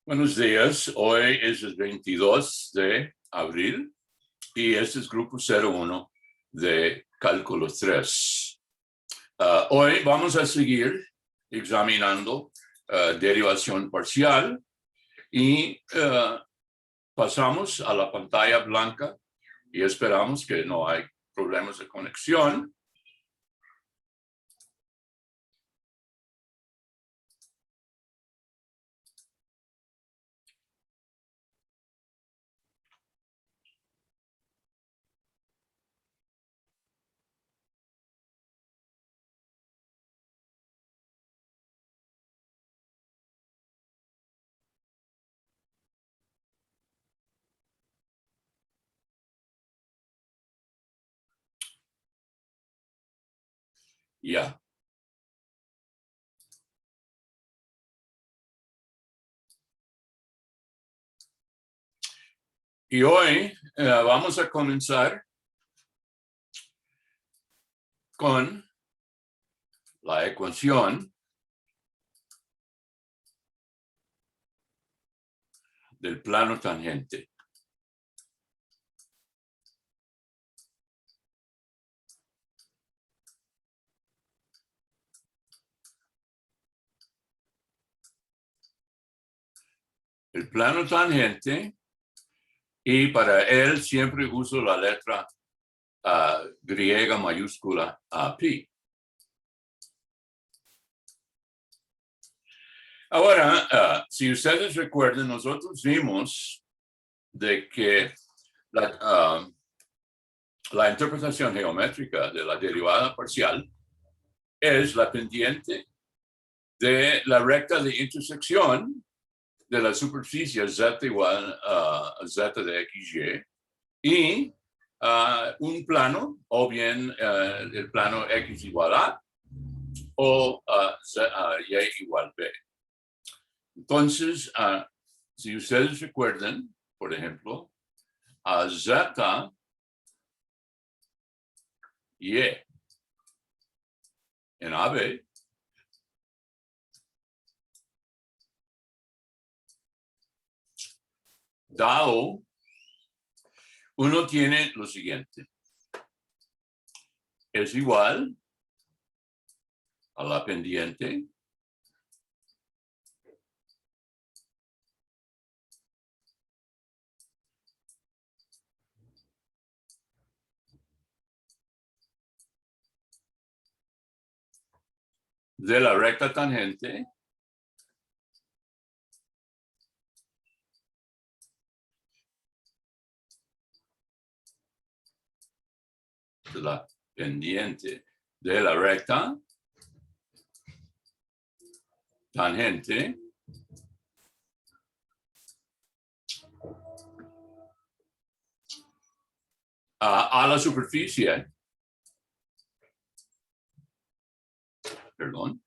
Buenos días, hoy es el 22 de abril y este es Grupo 01 de Cálculo 3. Hoy vamos a seguir examinando derivación parcial y pasamos a la pantalla blanca y esperamos que no hay problemas de conexión. Ya. Y hoy vamos a comenzar con la ecuación del plano tangente. El plano tangente, y para él siempre uso la letra griega mayúscula pi. Ahora, si ustedes recuerdan, nosotros vimos de que la interpretación geométrica de la derivada parcial es la pendiente de la recta de intersección de la superficie z igual a z de xy y un plano, o bien el plano x igual a o y igual b. Entonces, si ustedes recuerdan, por ejemplo, a z y en AB, dado, uno tiene lo siguiente. Es igual a la pendiente de la recta tangente de la pendiente de la recta tangente a la superficie, perdón,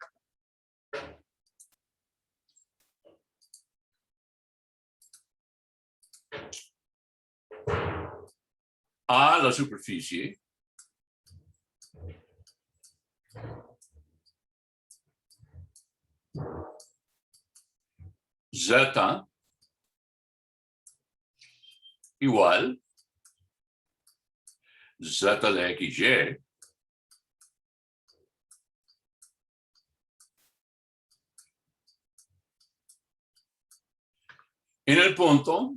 a la superficie z igual z de xy en el punto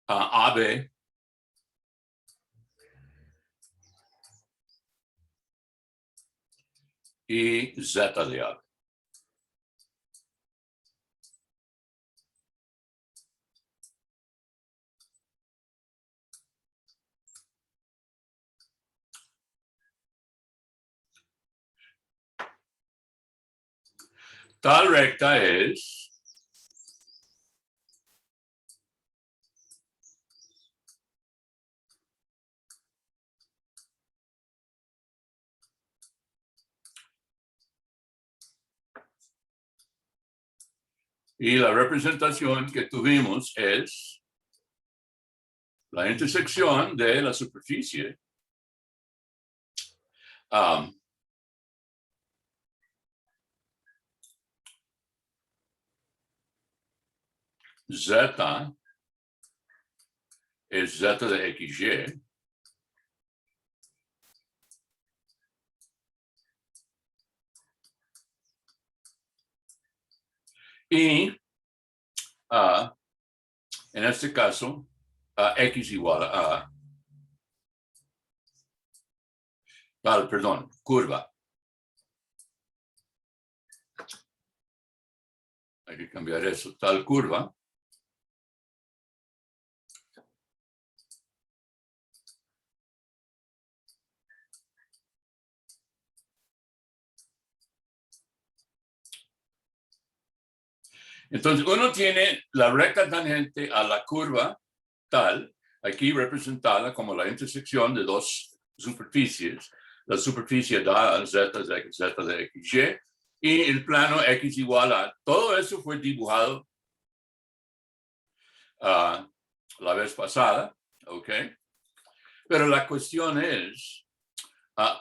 AB y z de AB. Tal recta es y la representación que tuvimos es la intersección de la superficie Z es Z de XY. Y en este caso, X igual a, perdón, curva. Hay que cambiar eso, tal curva. Entonces, uno tiene la recta tangente a la curva tal, aquí representada como la intersección de dos superficies. La superficie da Z de XY y el plano X igual a. Todo eso fue dibujado la vez pasada, ¿ok? Pero la cuestión es,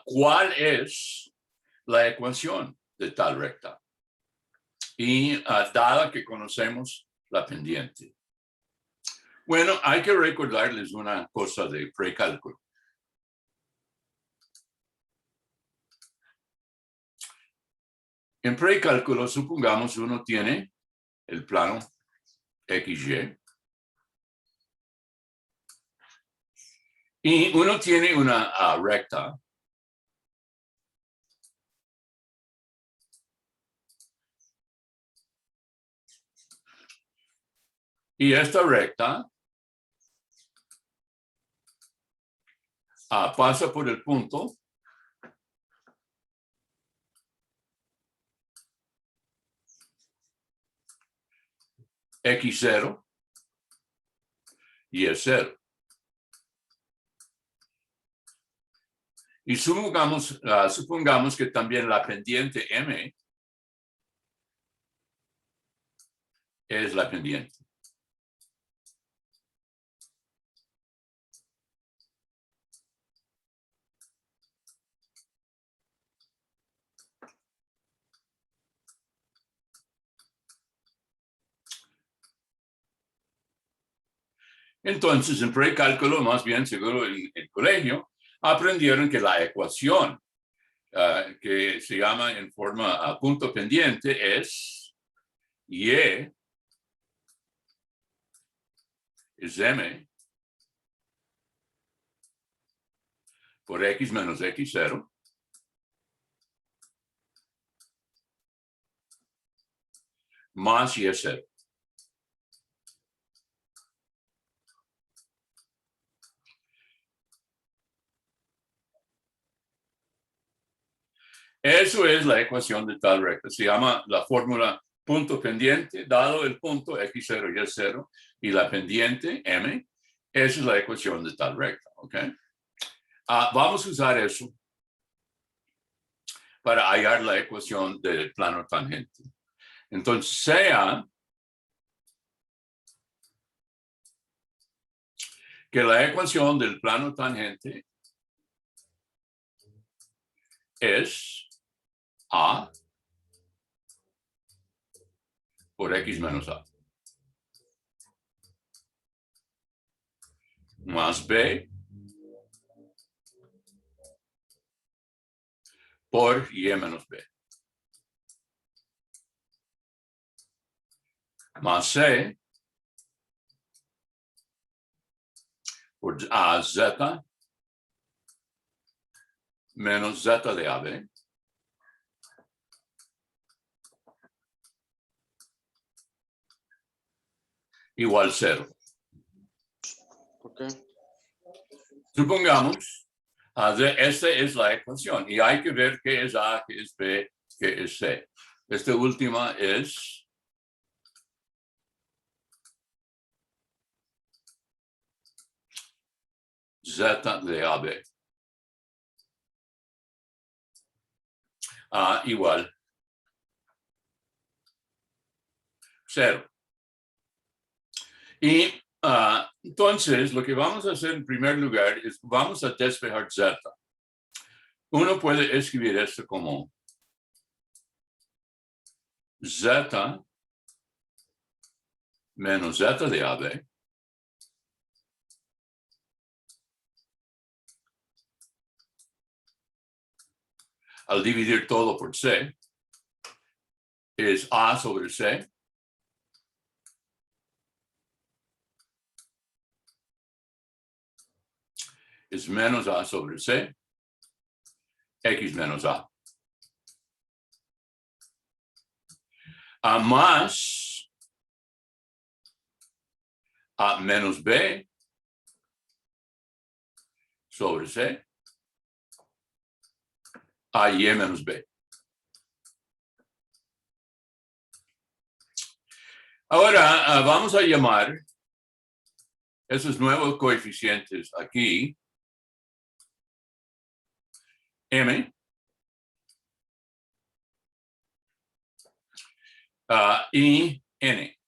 ¿cuál es la ecuación de tal recta? Y dada que conocemos la pendiente. Bueno, hay que recordarles una cosa de precálculo. En precálculo, supongamos uno tiene el plano XY y uno tiene una recta y esta recta pasa por el punto X0 y es 0. Y supongamos que también la pendiente M es la pendiente. Entonces, en precálculo, más bien seguro en el colegio, aprendieron que la ecuación que se llama en forma punto pendiente es Y es M por X menos X0 más Y es 0. Eso es la ecuación de tal recta. Se llama la fórmula punto pendiente, dado el punto X0 y Y0 y la pendiente M. Esa es la ecuación de tal recta. ¿Okay? Vamos a usar eso para hallar la ecuación del plano tangente. Entonces, sea que la ecuación del plano tangente es A por X menos A más B por Y menos B más C por Z menos Z de AB igual 0. Okay. Supongamos, esta es la ecuación y hay que ver qué es A, qué es B, qué es C. Esta última es Z de AB. Igual 0. Y Entonces, lo que vamos a hacer en primer lugar es vamos a despejar Z. Uno puede escribir esto como Z menos Z de AB al dividir todo por C es A sobre C es menos A sobre C, X menos A. A más A menos B sobre C, A y menos B. Ahora vamos a llamar esos nuevos coeficientes aquí M y N.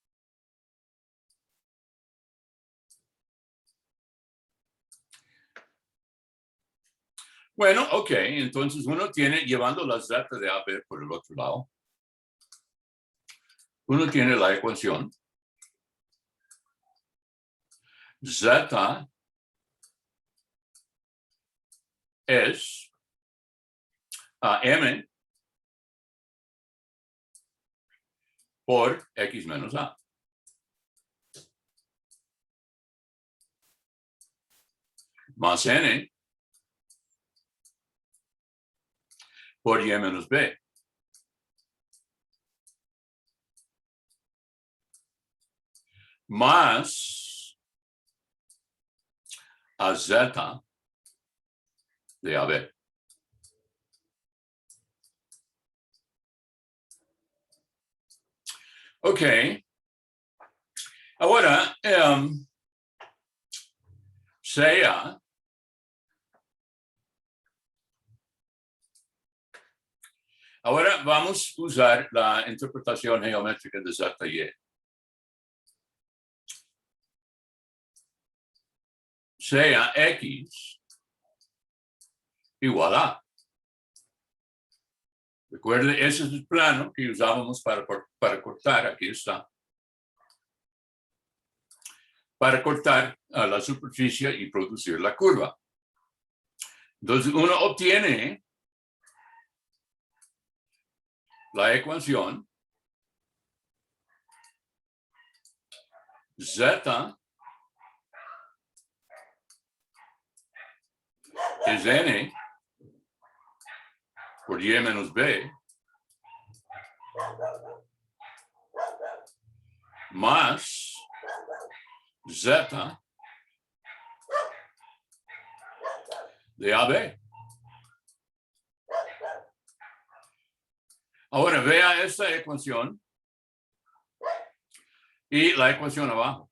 Bueno, ok, entonces uno tiene, llevando la Z de AB por el otro lado, uno tiene la ecuación Z es M por X menos A. Más N por Y menos B. Más a Z de AB. Ok. Ahora, sea ahora vamos a usar la interpretación geométrica de Z y Y. Sea X igual a. Recuerde, ese es el plano que usábamos para cortar, aquí está. Para cortar la superficie y producir la curva. Entonces uno obtiene la ecuación Z es N por Y menos B más Z de AB. Ahora vea esta ecuación y la ecuación abajo.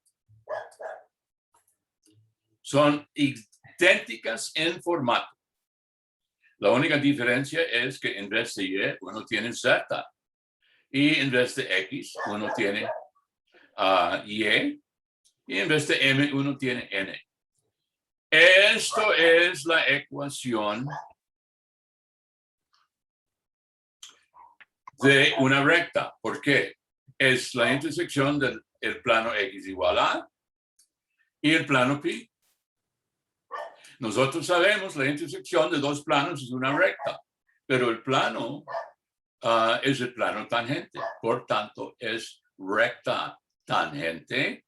Son idénticas en formato. La única diferencia es que en vez de Y uno tiene Z y en vez de X uno tiene Y y en vez de M uno tiene N. Esto es la ecuación de una recta. ¿Por qué? Es la intersección del plano X igual a y el plano pi. Nosotros sabemos la intersección de dos planos es una recta, pero el plano es el plano tangente. Por tanto, es recta tangente.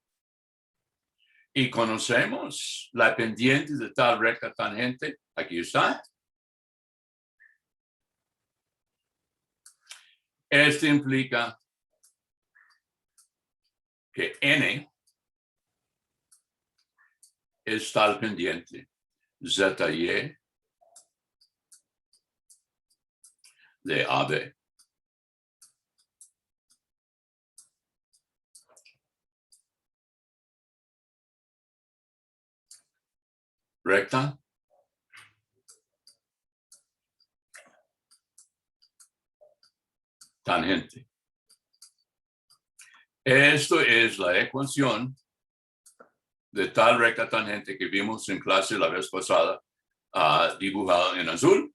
Y conocemos la pendiente de tal recta tangente. Aquí está. Esto implica que N es tal pendiente ZY de AB. Recta tangente. Esto es la ecuación de tal recta tangente que vimos en clase la vez pasada, dibujado en azul.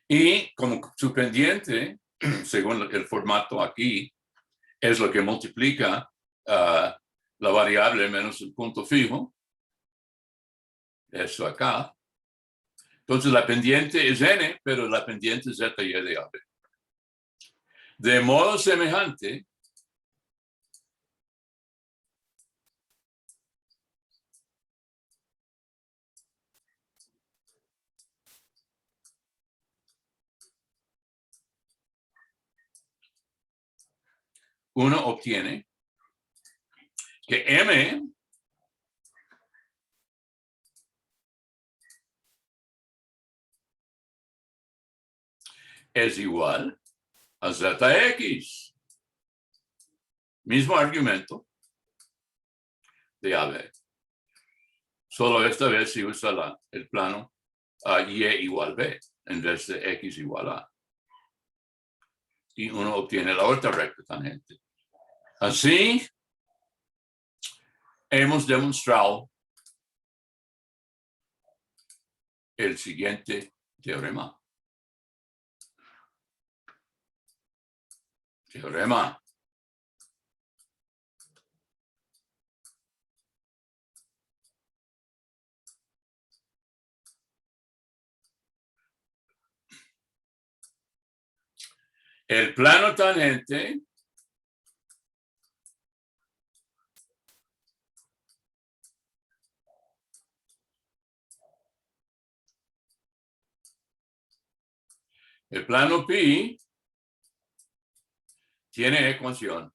Y como su pendiente, según el formato aquí, es lo que multiplica la variable menos el punto fijo. Eso acá. Entonces la pendiente es n, pero la pendiente es zeta y de AB. De modo semejante, uno obtiene que m es igual a zx. Mismo argumento de AB. Solo esta vez se usa el plano y igual b en vez de x igual a. Y uno obtiene la otra recta tangente. Así, hemos demostrado el siguiente teorema. Teorema. El plano tangente pi tiene ecuación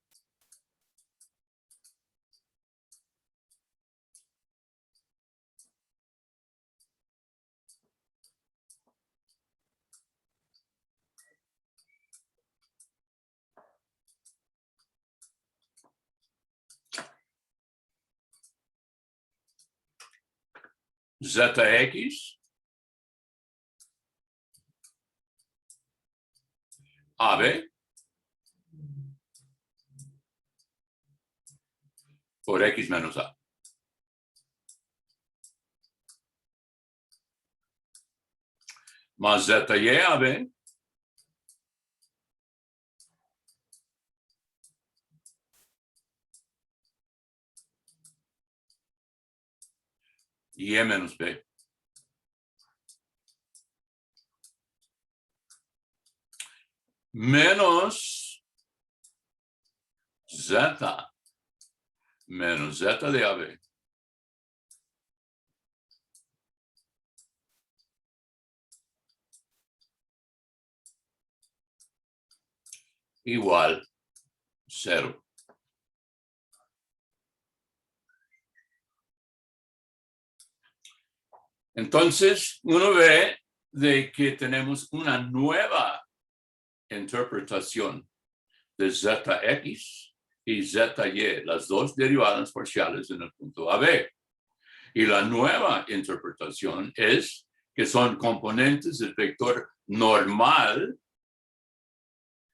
zx AB por x menos a. Más zeta y AB y e menos b. Menos zeta menos zeta de AB igual 0. Entonces, uno ve de que tenemos una nueva interpretación de zx y zy, las dos derivadas parciales en el punto AB. Y la nueva interpretación es que son componentes del vector normal,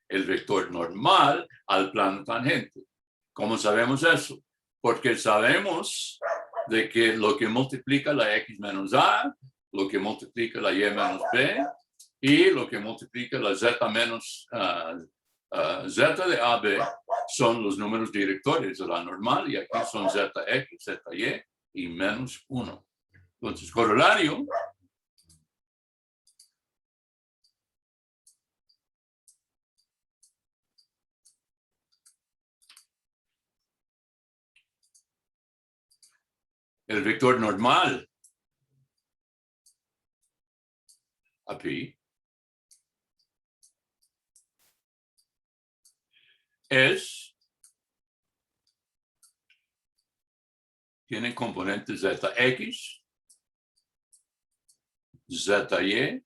el vector normal al plano tangente. ¿Cómo sabemos eso? Porque sabemos de que lo que multiplica la x menos a, lo que multiplica la y menos b, y lo que multiplica la z menos z de AB son los números directores de la normal, y aquí son zx, zy y menos 1. Entonces, corolario, el vector normal a pi tiene componentes zx, zy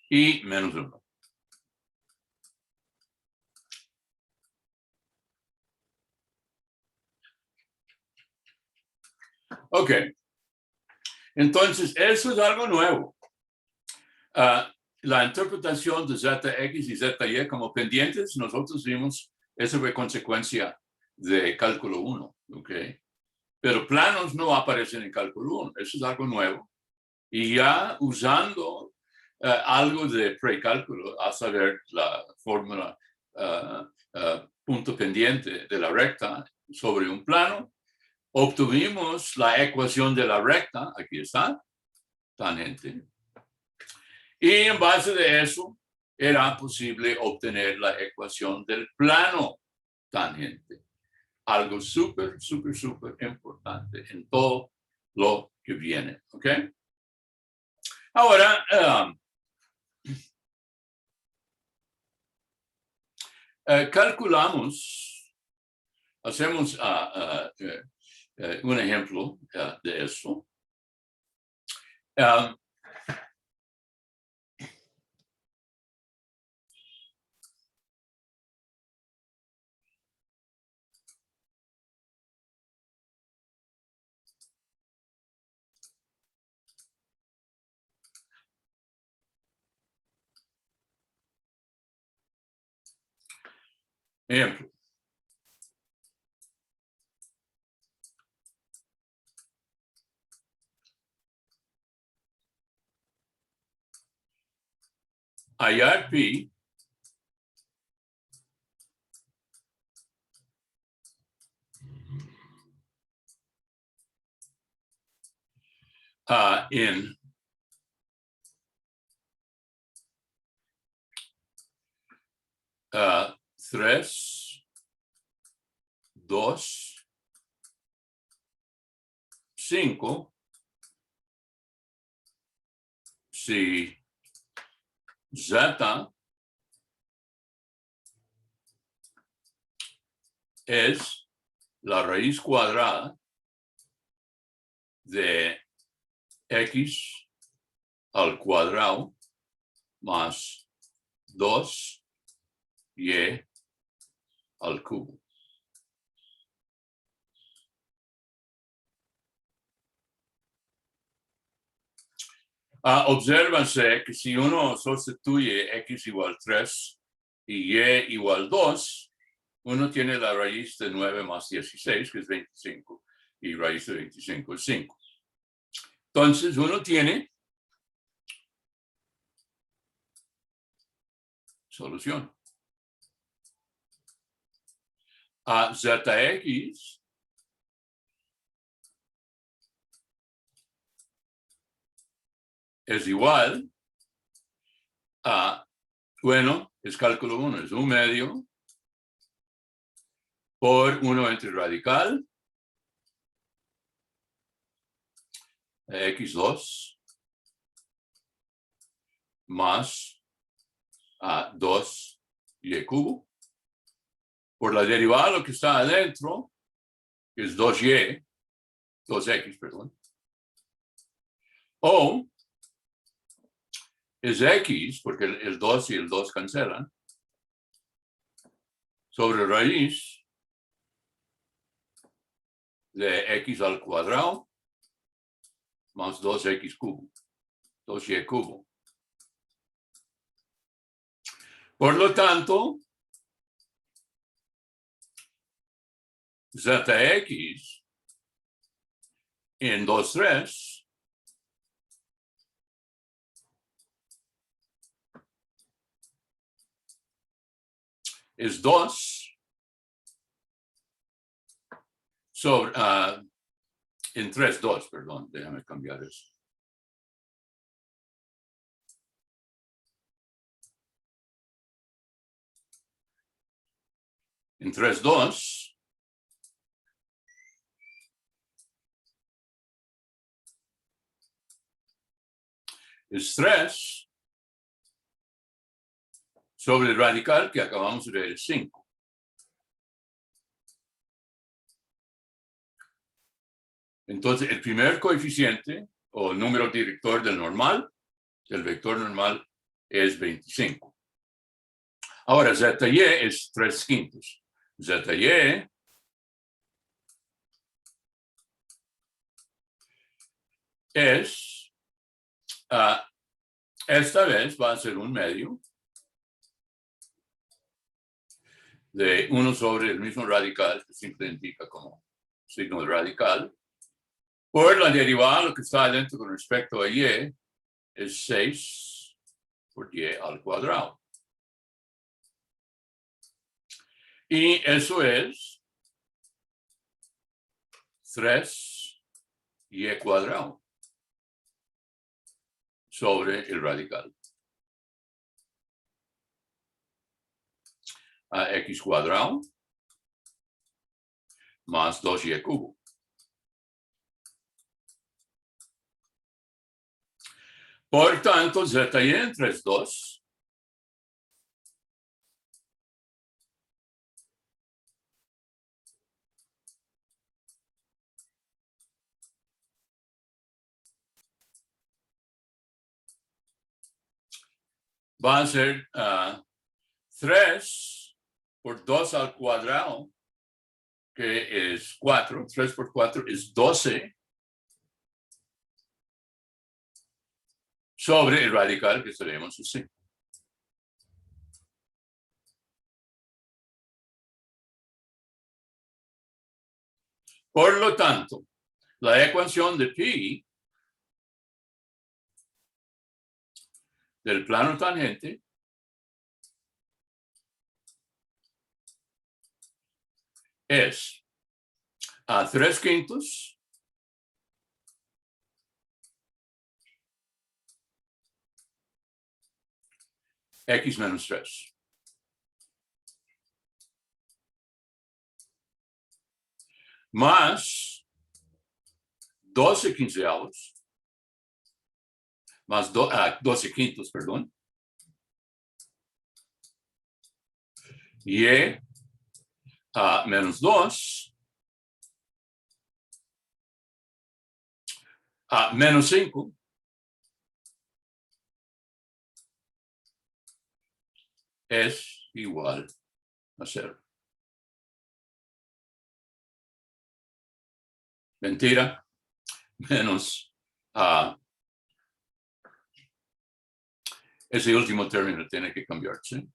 y menos 1. Ok. Entonces, eso es algo nuevo. La interpretación de zx y zy como pendientes, nosotros vimos, eso fue consecuencia de cálculo 1, ¿ok? Pero planos no aparecen en cálculo 1, eso es algo nuevo. Y ya usando algo de precálculo, a saber, la fórmula punto pendiente de la recta sobre un plano, obtuvimos la ecuación de la recta, aquí está, tangente. Y en base de eso, era posible obtener la ecuación del plano tangente. Algo súper, súper, súper importante en todo lo que viene, ¿ok? Ahora, calculamos, hacemos un ejemplo de eso. Ejemplo. Hallar pi en tres, 2, 5, si z es la raíz cuadrada de x al cuadrado más 2y al cubo. Obsérvanse que si uno sustituye x igual 3 y y igual 2, uno tiene la raíz de 9 más 16, que es 25, y raíz de 25 es 5. Entonces, uno tiene solución. Zx es igual a, bueno, es cálculo 1, es 1 medio por 1 entre radical x2 más 2y cubo por la derivada lo que está adentro, que es 2x, perdón, o es x, porque el 2 y el 2 cancelan, sobre raíz de x al cuadrado más 2x cubo, 2y cubo. Por lo tanto, Zx en 2, 3 es 2 sobre, en 3, 2, perdón, déjame cambiar eso. En 3, 2 es 3 sobre el radical que acabamos de ver, es 5. Entonces, el primer coeficiente o número director del normal, del vector normal, es 25. Ahora, Zy es 3/5. Zy es, esta vez va a ser 1 medio de 1 sobre el mismo radical, que siempre indica como signo de radical, por la derivada, lo que está adentro con respecto a y, es 6 por y al cuadrado. Y eso es 3y cuadrado sobre el radical. A x cuadrado más 2y cubo. Por tanto, z y entre es 2. Va a ser 3 por 2 al cuadrado, que es 4. 3 por 4 es 12 sobre el radical que tenemos así. Por lo tanto, la ecuación de pi del plano tangente es a 3/5 x menos 3. Más 12 quinceavos, más 12 quintos, perdón, y menos 2, menos 5, es igual a 0. Mentira, menos ese último término tiene que cambiarse.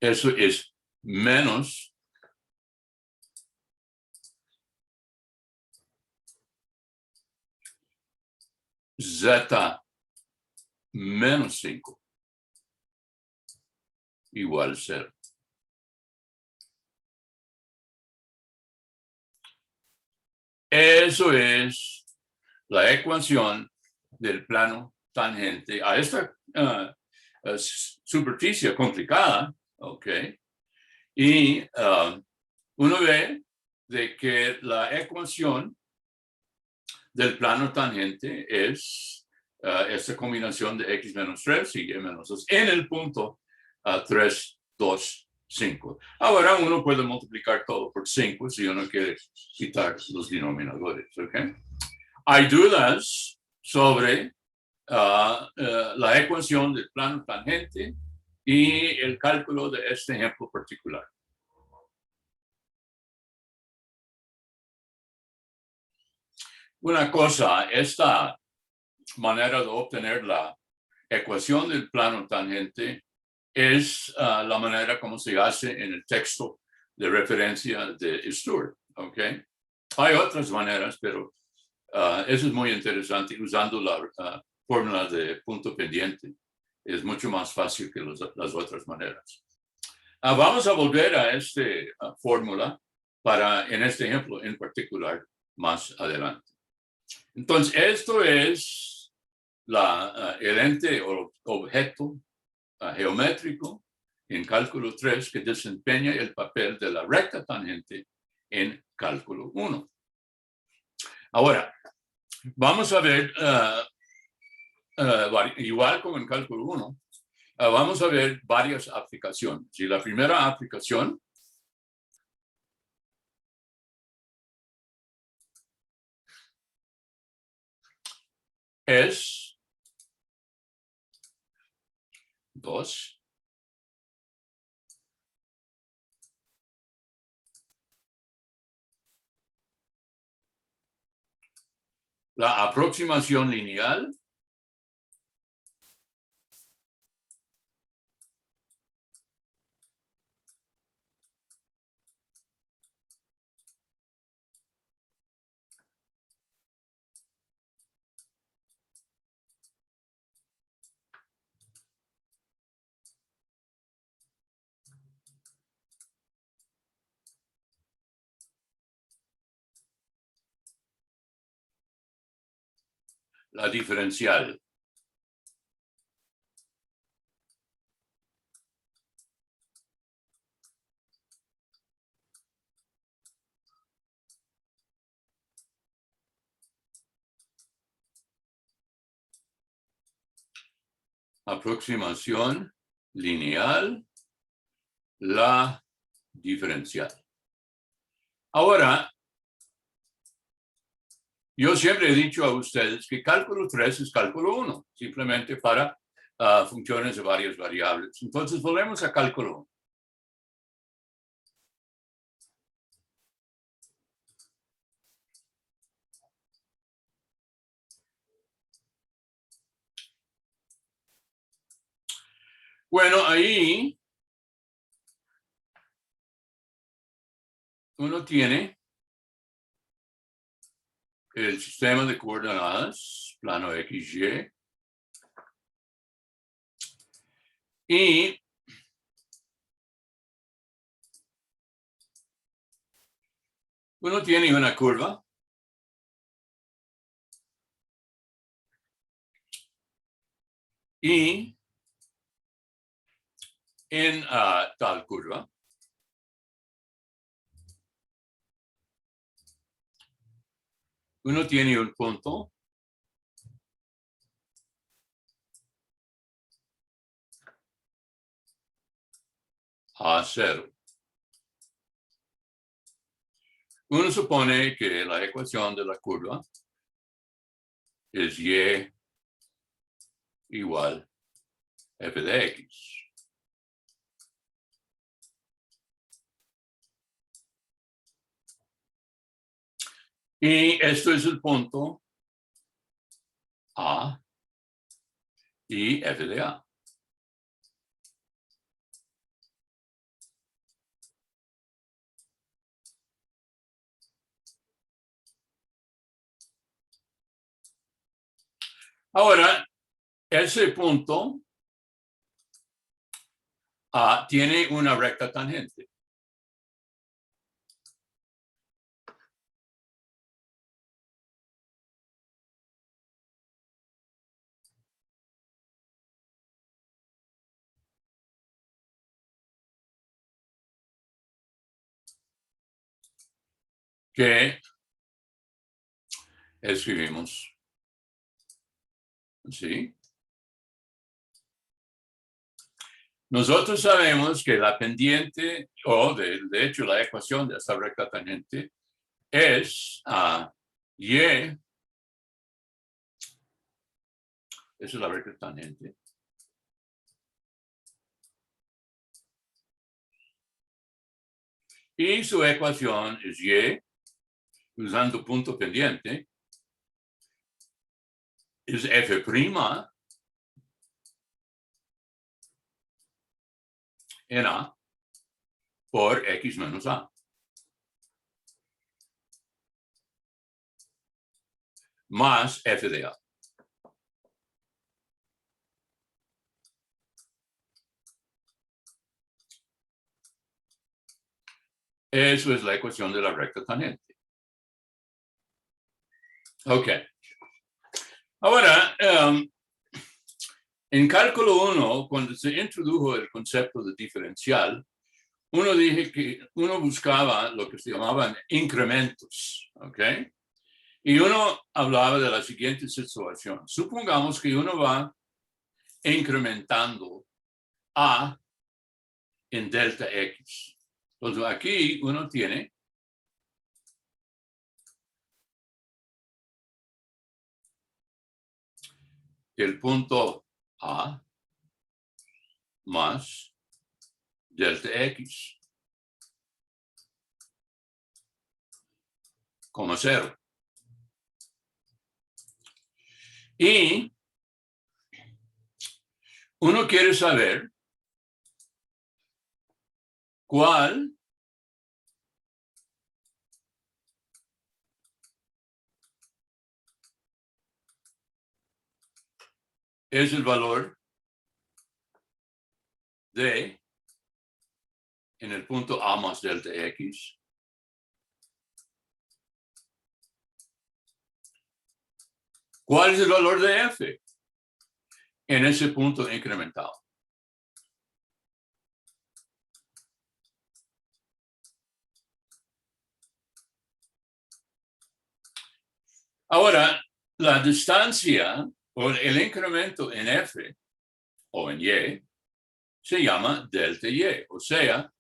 Eso es menos z menos 5 igual a 0. Eso es la ecuación del plano tangente a esta superficie complicada, ¿ok? Y uno ve de que la ecuación del plano tangente es esta combinación de x menos 3 y y menos 2 en el punto 3, 2, 5. Ahora uno puede multiplicar todo por 5 si uno quiere quitar los denominadores, ¿ok? Hay dudas sobre la ecuación del plano tangente y el cálculo de este ejemplo particular. Una cosa, esta manera de obtener la ecuación del plano tangente es la manera como se hace en el texto de referencia de Stewart, ¿ok? Hay otras maneras, pero eso es muy interesante usando la fórmula de punto pendiente. Es mucho más fácil que las otras maneras. Vamos a volver a esta fórmula en este ejemplo en particular más adelante. Entonces, esto es el ente o objeto geométrico en cálculo 3 que desempeña el papel de la recta tangente en cálculo 1. Ahora, vamos a ver, igual como en cálculo 1, vamos a ver varias aplicaciones. Y la primera aplicación es 2. La aproximación lineal la diferencial. Aproximación lineal, la diferencial. Ahora, yo siempre he dicho a ustedes que cálculo 3 es cálculo 1, simplemente para funciones de varias variables. Entonces, volvemos a cálculo 1. Bueno, ahí uno tiene el sistema de coordenadas, plano XY, y uno tiene una curva y en tal curva uno tiene un punto A0. Uno supone que la ecuación de la curva es y igual f de x. Y esto es el punto A y f de A. Ahora, ese punto A tiene una recta tangente. Que escribimos así. Nosotros sabemos que la pendiente, o de hecho la ecuación de esta recta tangente, es y, esa es la recta tangente, y su ecuación es y, usando punto pendiente, es f' en A por x menos A. Más f de A. Eso es la ecuación de la recta tangente. Ok. Ahora, en cálculo 1, cuando se introdujo el concepto de diferencial, uno dije que uno buscaba lo que se llamaban incrementos, ¿ok? Y uno hablaba de la siguiente situación. Supongamos que uno va incrementando A en delta X. Entonces aquí uno tiene el punto A más delta X, como 0. Y uno quiere saber cuál es el valor de en el punto A más delta X ¿Cuál es el valor de f en ese punto incrementado? Ahora, la distancia o el incremento en f o en y se llama delta y, o sea,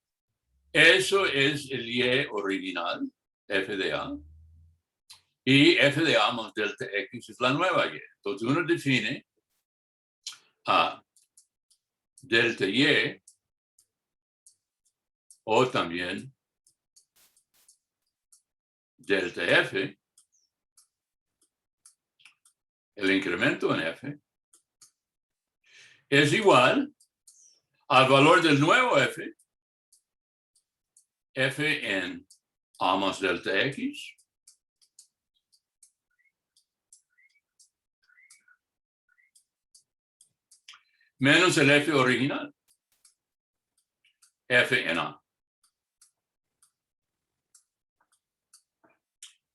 eso es el y original, f de a, y f de a más delta x es la nueva y. Entonces uno define a delta y o también delta f, el incremento en f, es igual al valor del nuevo f, f en a más delta x, menos el f original, f en a.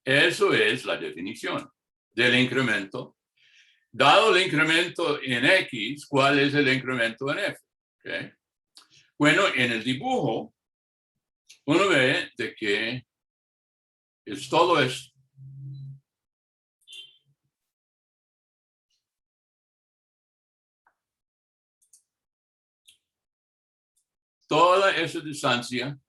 Eso es la definición del incremento. Dado el incremento en x, ¿cuál es el incremento en f? ¿Okay? Bueno, en el dibujo, uno ve de que es todo esto. Toda esa distancia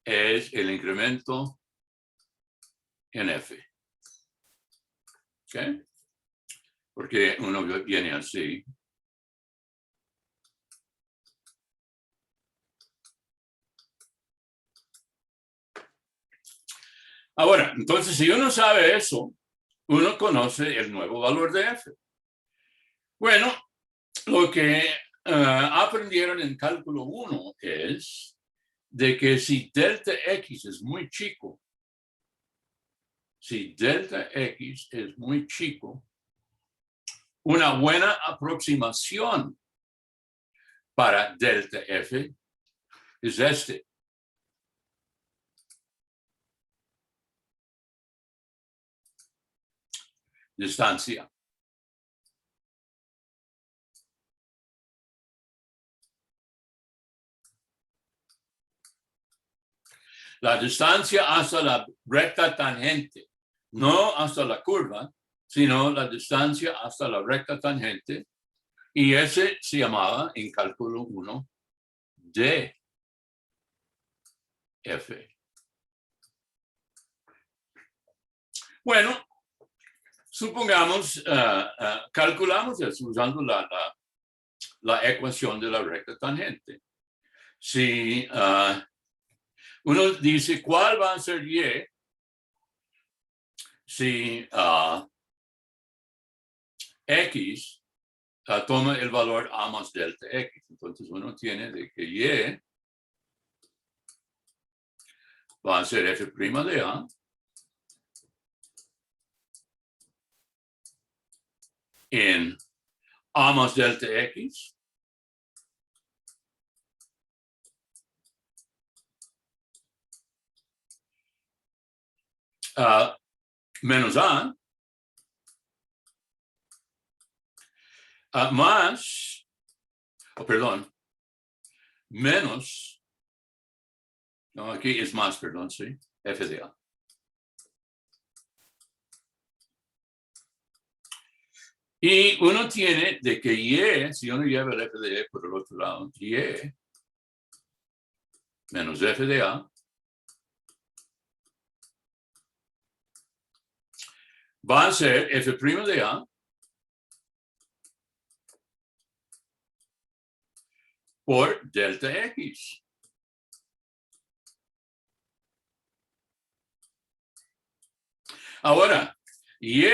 es el incremento en f. ¿Okay? Porque uno viene así. Ahora, entonces, si uno sabe eso, uno conoce el nuevo valor de f. Bueno, lo que aprendieron en cálculo 1 es de que si delta x es muy chico, una buena aproximación para delta f es este. Distancia. La distancia hasta la recta tangente, no hasta la curva, sino la distancia hasta la recta tangente, y ese se llamaba en cálculo 1 df. Bueno, supongamos, calculamos eso usando la ecuación de la recta tangente. Si uno dice cuál va a ser y si x toma el valor a más delta x. Entonces uno tiene de que y va a ser f' de a en a más delta x menos a más, menos, no, aquí es más, perdón, sí, f de a. Y uno tiene de que y, si uno lleva el f de e por el otro lado, y menos f de a va a ser f' de a por delta x. Ahora, y,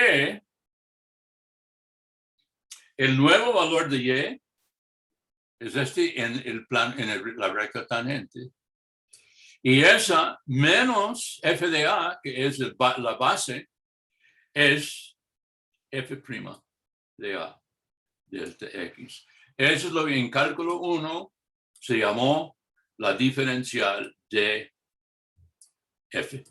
el nuevo valor de y es este en el plan, en la recta tangente. Y esa menos f de a, que es la base, es f' de a delta x. Eso es lo que en cálculo 1 se llamó la diferencial de f.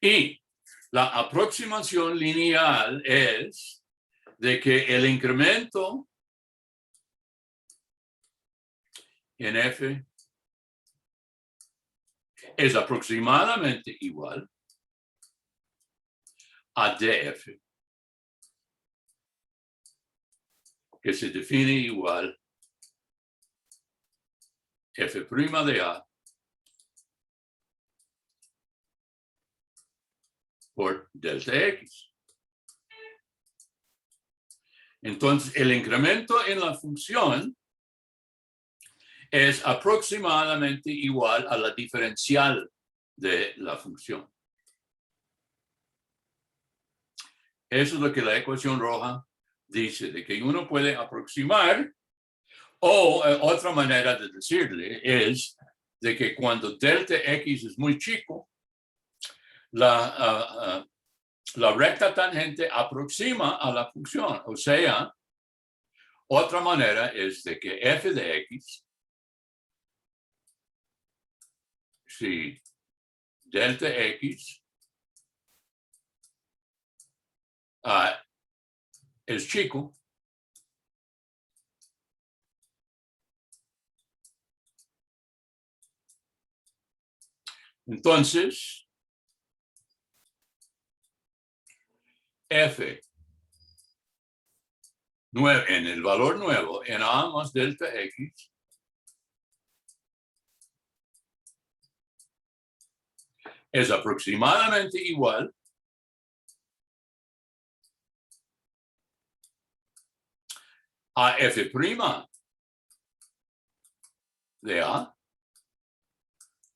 Y la aproximación lineal es de que el incremento en f es aproximadamente igual a df, que se define igual f' de a por delta x. Entonces, el incremento en la función es aproximadamente igual a la diferencial de la función. Eso es lo que la ecuación roja dice, de que uno puede aproximar, o otra manera de decirle es de que cuando delta x es muy chico, la recta tangente aproxima a la función. O sea, otra manera es de que f de x, si delta x es chico, entonces f en el valor nuevo en a más delta x es aproximadamente igual a f' de a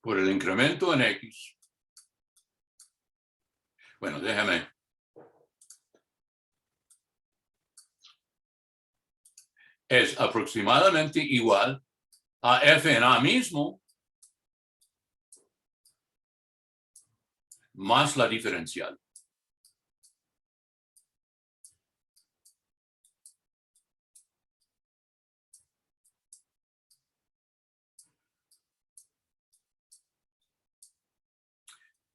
por el incremento en x. Bueno, déjame. Es aproximadamente igual a f en a mismo más la diferencial.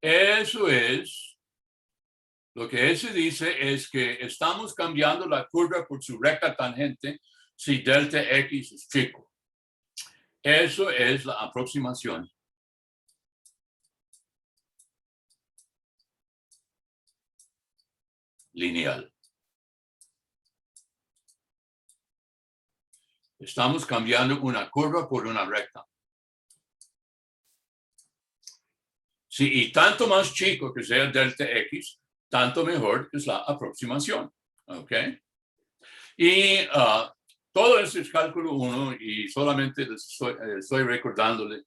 Eso es, lo que se dice es que estamos cambiando la curva por su recta tangente si delta x es chico. Eso es la aproximación lineal. Estamos cambiando una curva por una recta. Sí, y tanto más chico que sea delta x, tanto mejor es la aproximación. ¿Ok? Y todo eso es cálculo 1 y solamente estoy recordándole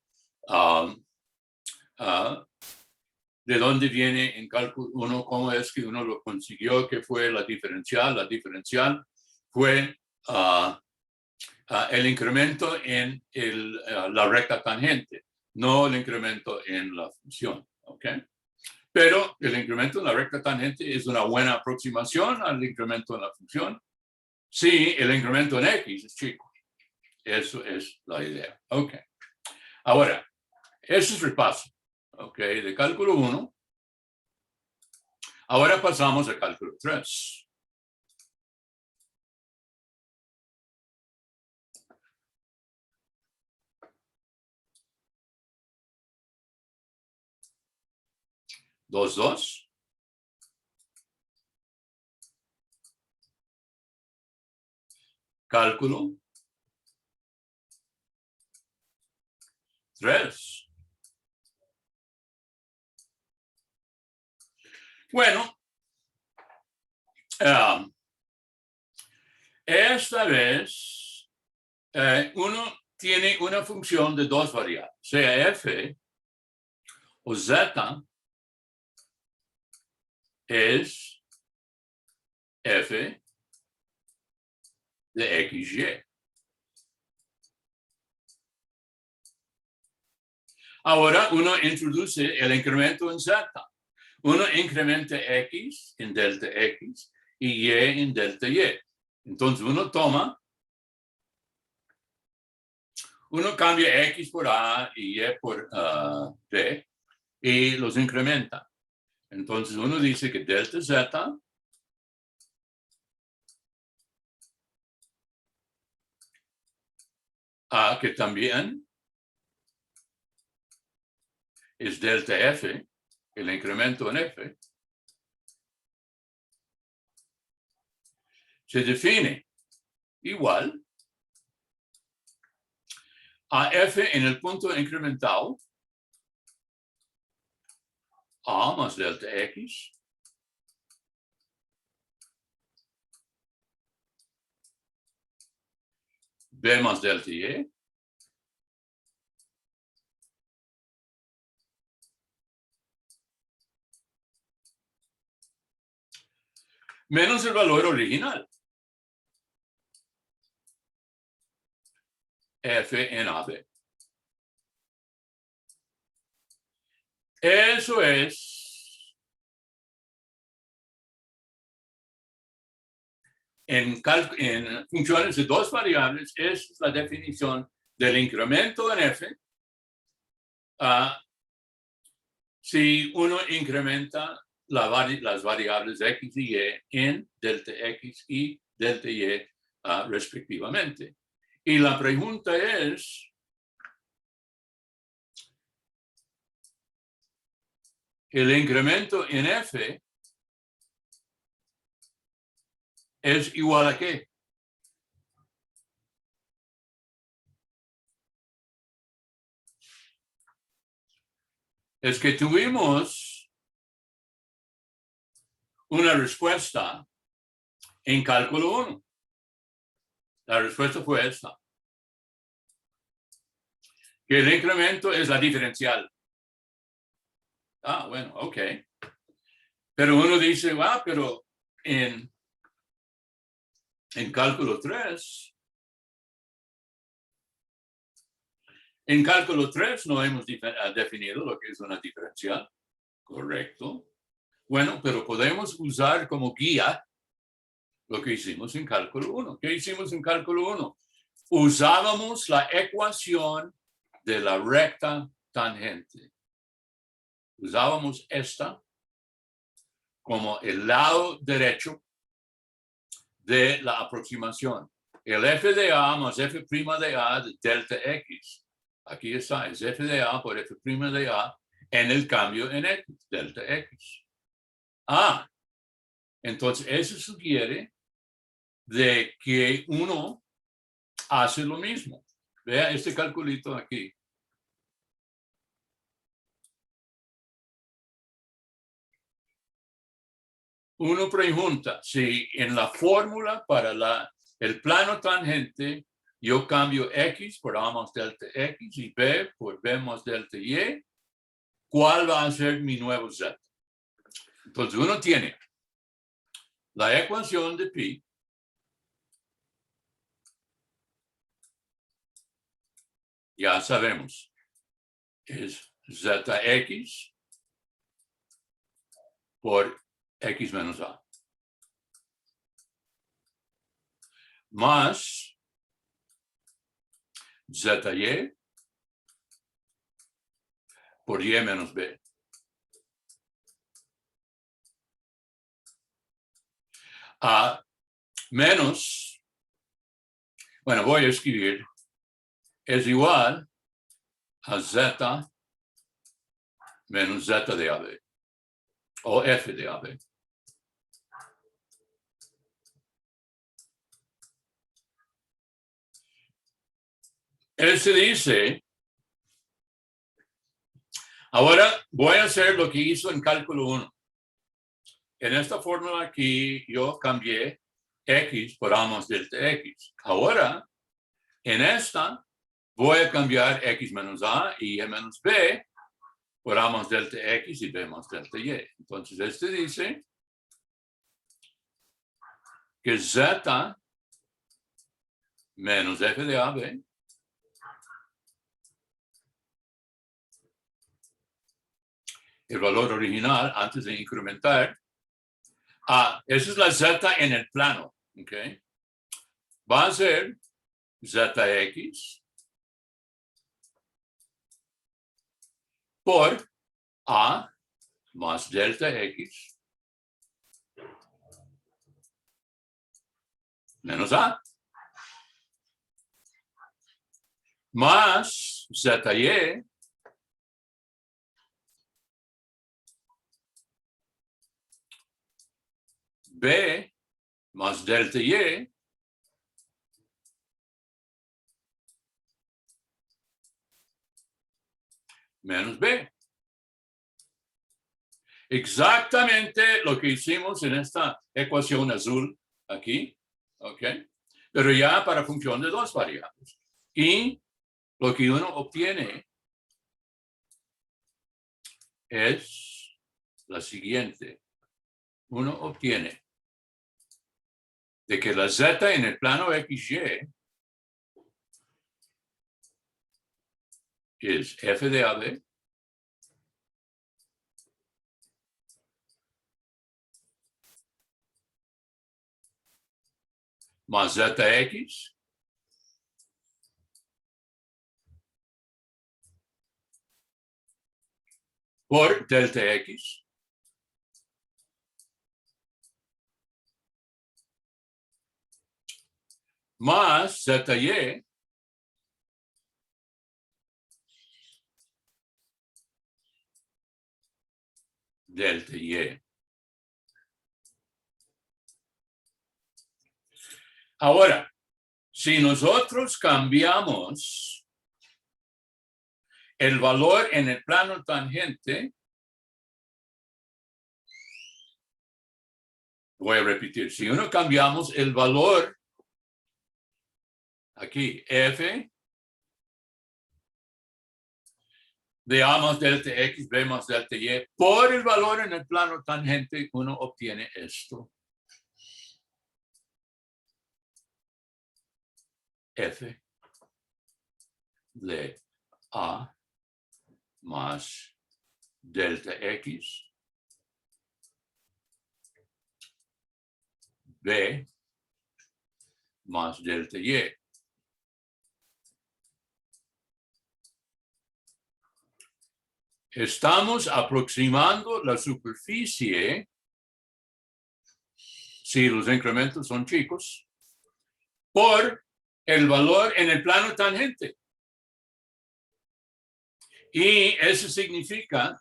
de dónde viene en cálculo 1, cómo es que uno lo consiguió, que fue la diferencial. La diferencial fue el incremento en la recta tangente, no el incremento en la función. ¿Ok? Pero el incremento en la recta tangente es una buena aproximación al incremento en la función. Sí, el incremento en x es chico. Eso es la idea. Ok. Ahora, eso es repaso. Ok, de cálculo 1. Ahora pasamos a cálculo 3. Dos. Cálculo 3. Bueno, esta vez uno tiene una función de dos variables, sea f o z es f de xy. Ahora uno introduce el incremento en z. Uno incrementa x en delta x y en delta y. Entonces uno cambia X por A y Y por B y los incrementa. Entonces uno dice que delta Z que también es delta F, el incremento en F, se define igual a F en el punto incremental A más delta X B más delta Y menos el valor original, F en AB. Eso es en funciones de dos variables, es la definición del incremento en F si uno incrementa las variables X y Y en delta X y delta Y respectivamente. Y la pregunta es, ¿el incremento en F es igual a qué? Es que tuvimos una respuesta en cálculo 1. La respuesta fue esta. Que el incremento es la diferencial. Bueno, ok. Pero uno dice, pero en cálculo 3, en cálculo 3 no hemos definido lo que es una diferencial. Correcto. Bueno, pero podemos usar como guía lo que hicimos en cálculo 1. ¿Qué hicimos en cálculo 1? Usábamos la ecuación de la recta tangente. Usábamos esta como el lado derecho de la aproximación. El f de A más f' de A de delta X. Aquí está, es f de A por f' de A en el cambio en X, delta X. Entonces eso sugiere de que uno hace lo mismo. Vea este calculito aquí. Uno pregunta si en la fórmula para el plano tangente yo cambio X por A más delta X y B por B más delta Y, ¿cuál va a ser mi nuevo Z? Entonces uno tiene la ecuación de pi ya sabemos, es ZX por X menos A. Más ZY por Y menos B. Menos, bueno, voy a escribir, es igual a Z menos Z de AB, o F de AB. Él se dice, ahora voy a hacer lo que hizo en cálculo 1. En esta fórmula aquí yo cambié X por A más delta X. Ahora, en esta, voy a cambiar X menos A y Y menos B por A más delta X y B más delta Y. Entonces, este dice que Z menos F de AB el valor original antes de incrementar. Esa es la Z en el plano, ¿ok? va a ser Zx por A más delta X menos A más Zy B más delta Y menos B. Exactamente lo que hicimos en esta ecuación azul aquí, ¿ok? Pero ya para función de dos variables. Y lo que uno obtiene es la siguiente. Uno obtiene de que la z en el plano XY es f de AB más Zx por delta X más Zy delta Y. Ahora, si nosotros cambiamos el valor en el plano tangente, voy a repetir, si uno cambiamos el valor aquí, f de A más delta X, B más delta Y, por el valor en el plano tangente, uno obtiene esto. F de A más delta X, B más delta Y. Estamos aproximando la superficie, si los incrementos son chicos, por el valor en el plano tangente. Y eso significa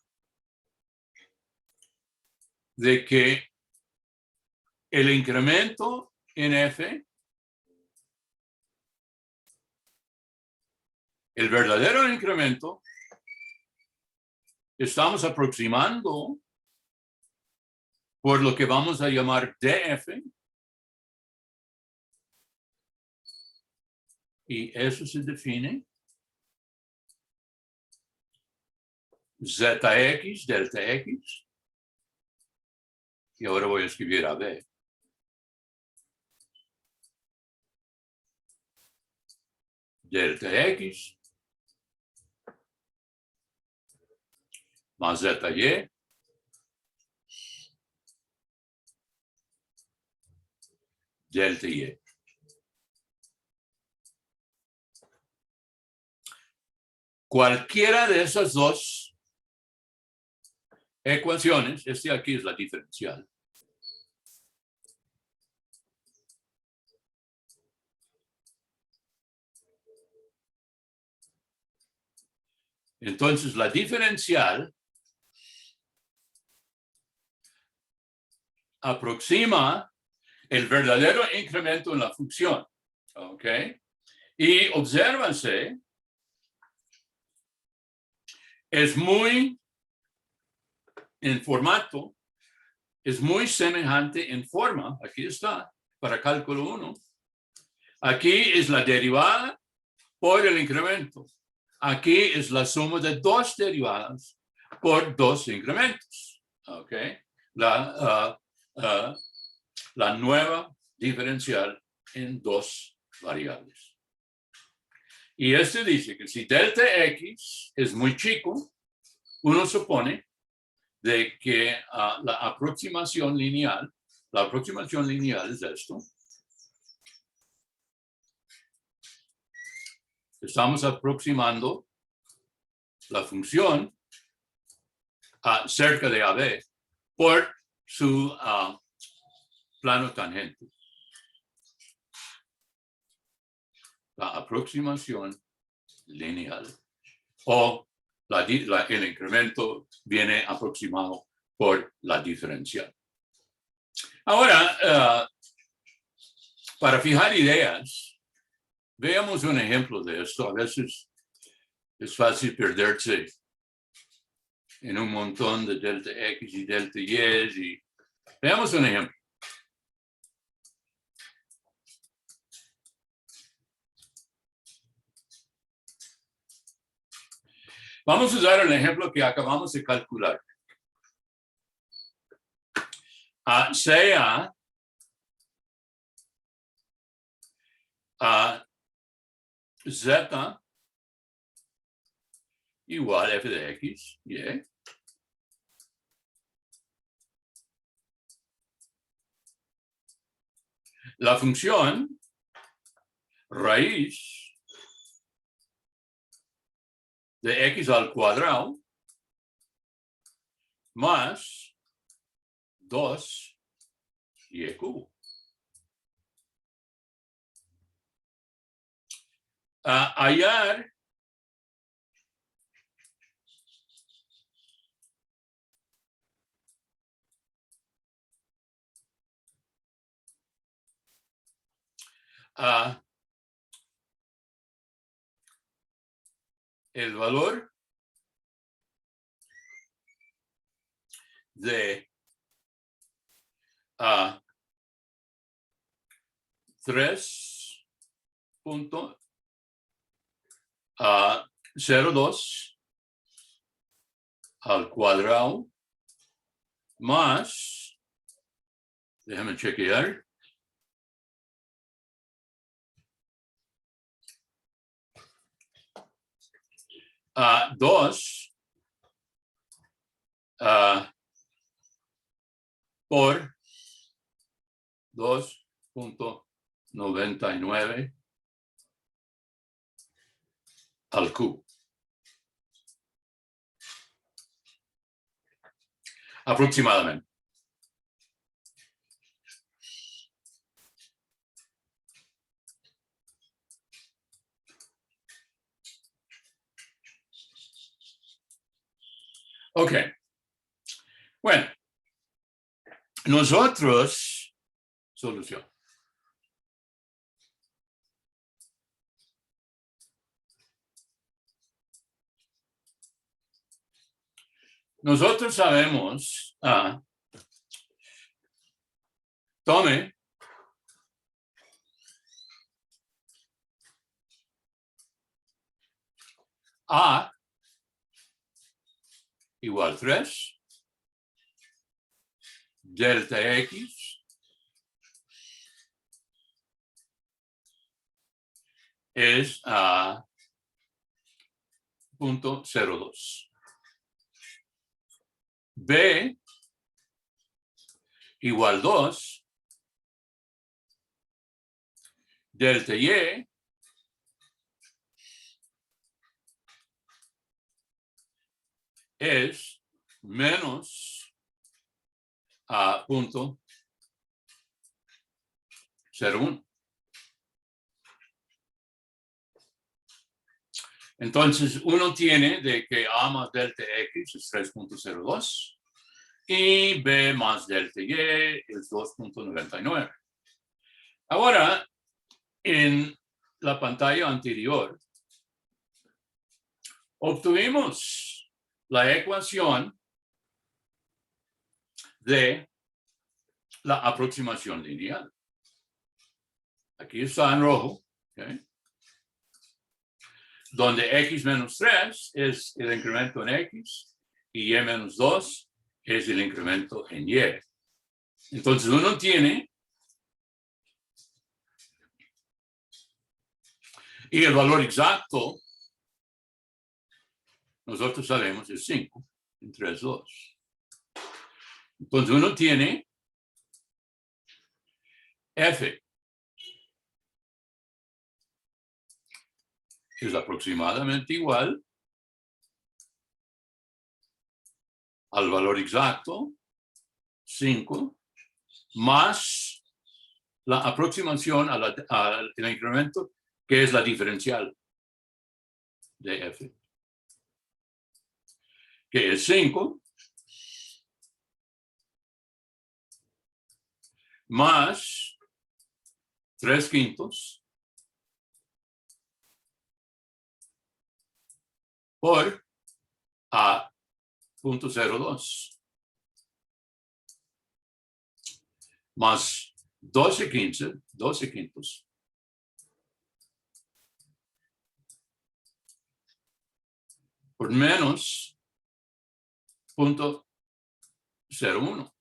de que el incremento en F, el verdadero incremento, estamos aproximando por lo que vamos a llamar df, y eso se define Zx delta X, y ahora voy a escribir AB. Delta X más Zy delta Y. Cualquiera de esas dos ecuaciones, este aquí es la diferencial. Entonces, la diferencial aproxima el verdadero incremento en la función. ¿Ok? Y obsérvanse, es muy, en formato, es muy semejante en forma. Aquí está, para cálculo 1. Aquí es la derivada por el incremento. Aquí es la suma de dos derivadas por dos incrementos. ¿Ok? La nueva diferencial en dos variables. Y este dice que si delta X es muy chico, uno supone de que la aproximación lineal es esto. estamos aproximando la función cerca de AB por su plano tangente. La aproximación lineal o el incremento viene aproximado por la diferencial. Ahora, para fijar ideas, veamos un ejemplo de esto. A veces es fácil perderse en un montón de delta X y delta Y. Veamos un ejemplo. Vamos a usar el ejemplo que acabamos de calcular. Sea Z igual f de X, Y. La función raíz de X al cuadrado más 2 y cubo. Hallar el valor de 3.02 al cuadrado más, déjame chequear, dos por 2.99 al cubo. Aproximadamente. Ok. Bueno, nosotros, solución. Nosotros sabemos, tome A igual 3, delta X es 0.02. B igual 2, delta Y es menos 0.01. Entonces, uno tiene de que A más delta X es 3.02 y B más delta Y es 2.99. Ahora, en la pantalla anterior, obtuvimos la ecuación de la aproximación lineal. Aquí está en rojo, ¿okay? Donde X menos 3 es el incremento en X y Y menos 2 es el incremento en Y. Entonces uno tiene, y el valor exacto, nosotros sabemos es 5 entre 2. Entonces uno tiene F es aproximadamente igual al valor exacto, 5, más la aproximación al incremento, que es la diferencial de f, que es 5, más 3/5 por A.02 más 12/15 por menos 0.01.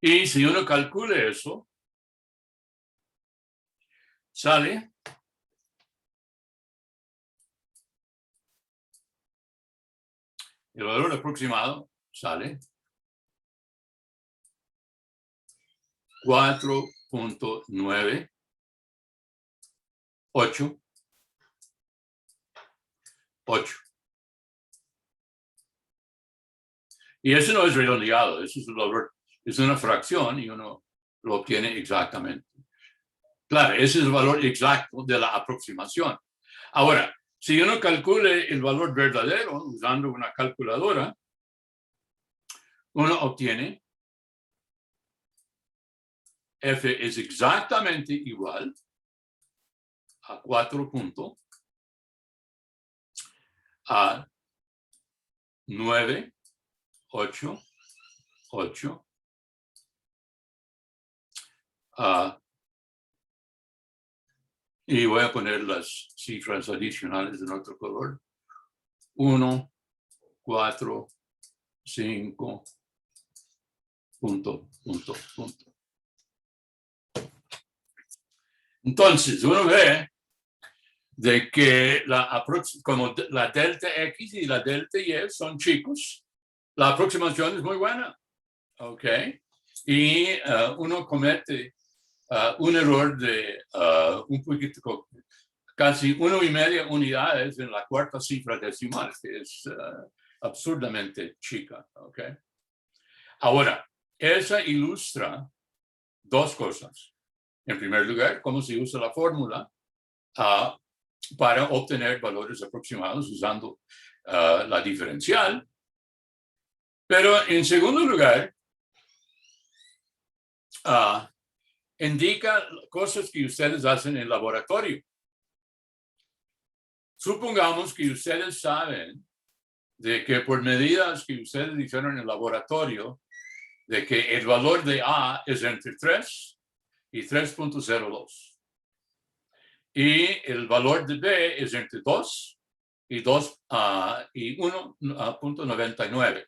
Y si uno calcula eso, sale el valor aproximado, sale 4.988. Y eso no es redondeado, eso es el valor, es una fracción y uno lo obtiene exactamente. Claro, ese es el valor exacto de la aproximación. Ahora, si uno calcule el valor verdadero usando una calculadora, uno obtiene f es exactamente igual a 4.988 y voy a poner las cifras adicionales en otro color. 1, 4, 5, punto. Entonces, uno ve de que como la delta X y la delta Y son chicos, la aproximación es muy buena. ¿Ok? Y uno comete un error de un poquito, casi 1,5 unidades en la cuarta cifra decimal, que es absurdamente chica. ¿Ok? Ahora, esa ilustra dos cosas. En primer lugar, cómo se usa la fórmula para obtener valores aproximados usando la diferencial. Pero en segundo lugar, indica cosas que ustedes hacen en el laboratorio. Supongamos que ustedes saben de que por medidas que ustedes hicieron en el laboratorio, de que el valor de A es entre 3 y 3.02. Y el valor de B es entre 2 y 1.99.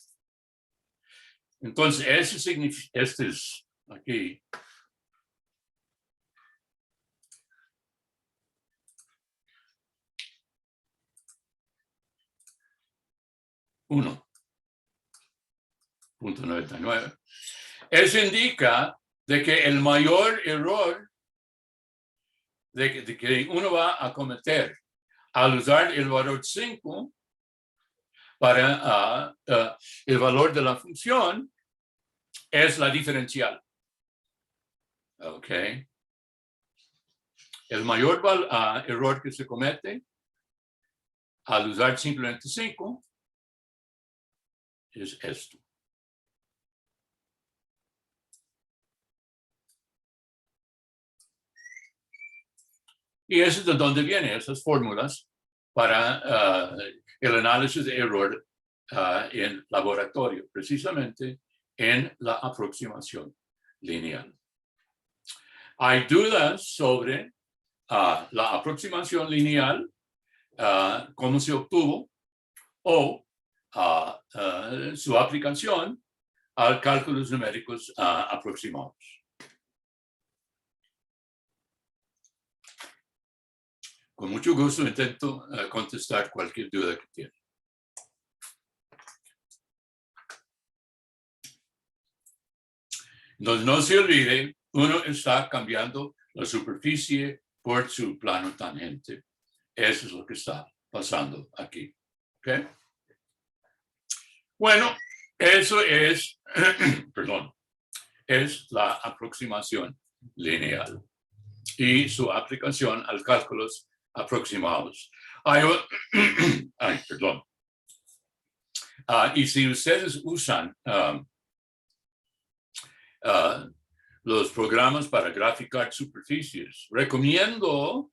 Entonces, eso significa, este es aquí. .99. Eso indica de que el mayor error de que uno va a cometer al usar el valor 5 para el valor de la función es la diferencial. ¿Ok? El mayor error que se comete al usar simplemente 5 es esto. Y eso es de donde vienen esas fórmulas para el análisis de error en laboratorio, precisamente en la aproximación lineal. Hay dudas sobre la aproximación lineal, cómo se obtuvo, o su aplicación a cálculos numéricos aproximados. Con mucho gusto intento contestar cualquier duda que tienen. Entonces, no se olvide, uno está cambiando la superficie por su plano tangente. Eso es lo que está pasando aquí. ¿Okay? Bueno, eso es, perdón, es la aproximación lineal y su aplicación a cálculos aproximados. Perdón. Y si ustedes usan los programas para graficar superficies, recomiendo,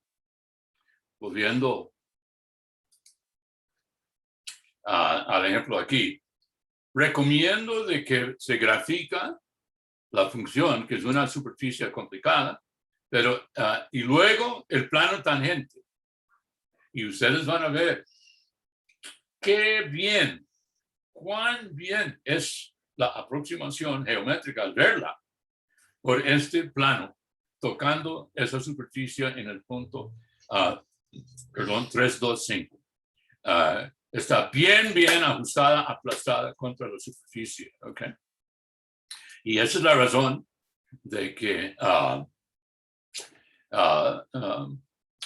volviendo al ejemplo aquí, recomiendo de que se grafica la función, que es una superficie complicada, pero y luego el plano tangente. Y ustedes van a ver qué bien, cuán bien es la aproximación geométrica al verla por este plano, tocando esa superficie en el punto, 325. Está bien ajustada, aplastada contra la superficie. ¿Okay? Y esa es la razón de que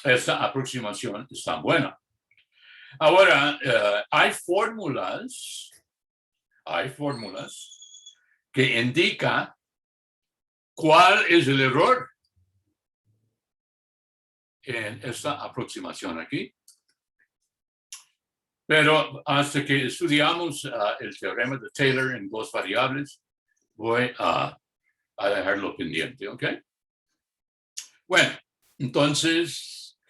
esta aproximación es tan buena. Ahora, hay fórmulas que indican cuál es el error en esta aproximación aquí. Pero hasta que estudiamos el teorema de Taylor en dos variables, voy a dejarlo pendiente, ¿ok? Bueno, entonces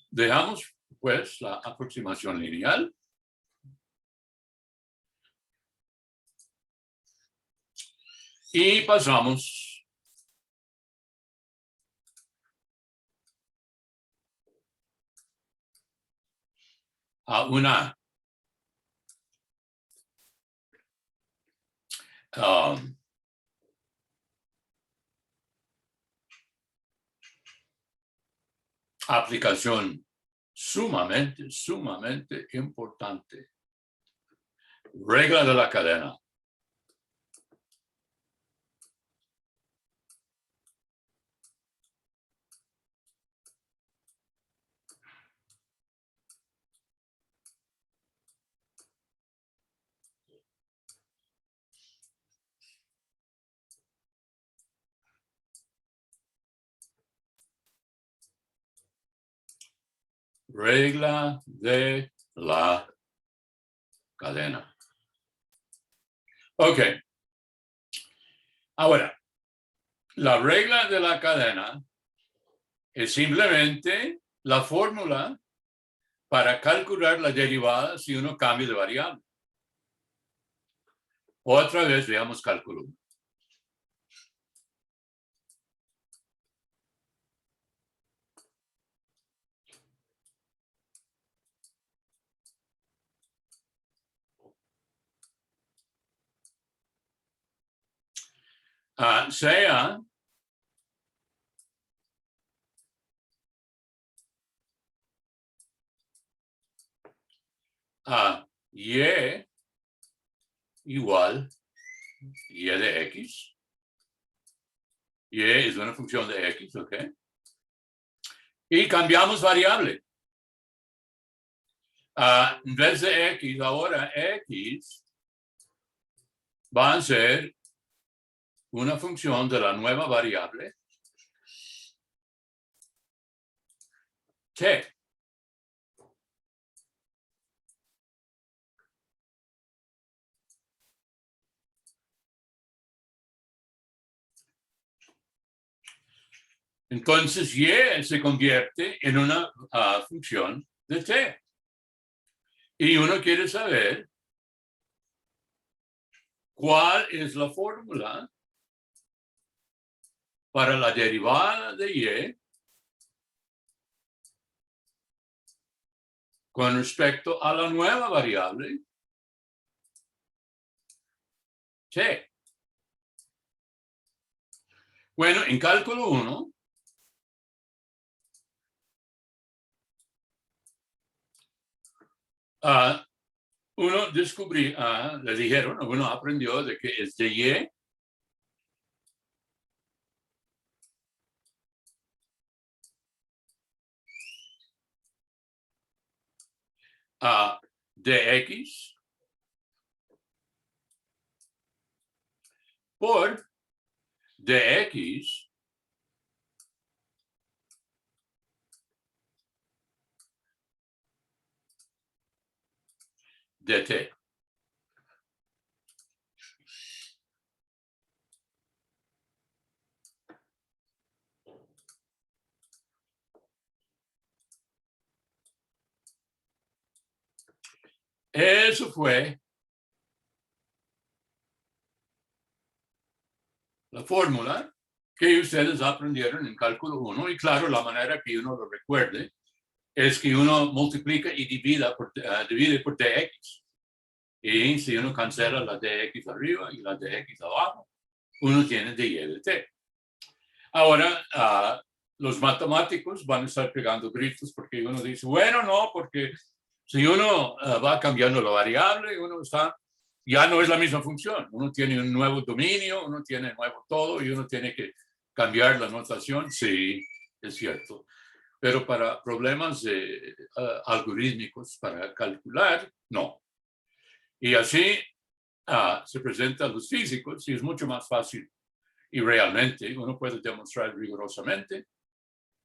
dejamos pues la aproximación lineal. Y pasamos a una aplicación sumamente importante. Regla de la cadena. Regla de la cadena. Ok. Ahora, la regla de la cadena es simplemente la fórmula para calcular la derivada si uno cambia de variable. Otra vez veamos cálculo. Sea y igual y de x. Y es una función de x, ¿ok? Y cambiamos variable. En vez de x, ahora x va a ser una función de la nueva variable t. Entonces, y se convierte en una función de t. Y uno quiere saber cuál es la fórmula para la derivada de y con respecto a la nueva variable t. Bueno, en cálculo 1, uno descubrió, le dijeron, uno aprendió de que es de y dx por dx dt. Eso fue la fórmula que ustedes aprendieron en cálculo 1. Y claro, la manera que uno lo recuerde es que uno multiplica y divide por dx. Y si uno cancela la dx arriba y la dx abajo, uno tiene dy dt. Ahora, los matemáticos van a estar pegando gritos porque uno dice, bueno, no, porque si uno va cambiando la variable, ya no es la misma función. Uno tiene un nuevo dominio, uno tiene nuevo todo y uno tiene que cambiar la notación. Sí, es cierto. Pero para problemas algorítmicos, para calcular, no. Y así se presenta a los físicos y es mucho más fácil. Y realmente uno puede demostrar rigurosamente.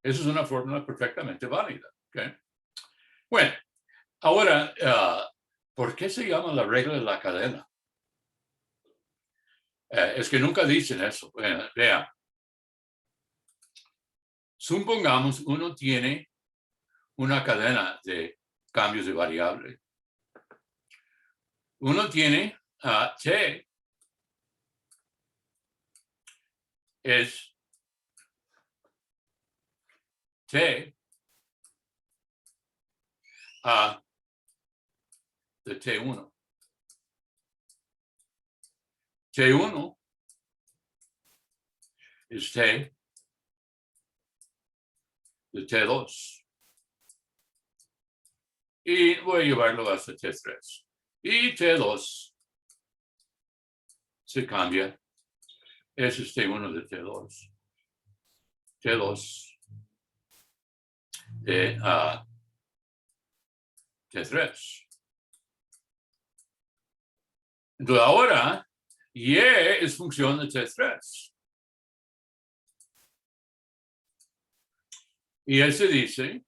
Esa es una fórmula perfectamente válida. ¿Okay? Bueno, ahora, ¿por qué se llama la regla de la cadena? Es que nunca dicen eso. Vean. Supongamos uno tiene una cadena de cambios de variable. Uno tiene t es t de t1. t1 es t de t2. Y voy a llevarlo hasta t3. Y t2 se cambia. Ese es t1 de t2. t2 de t3. Entonces ahora, y es función de t3. Y él se dice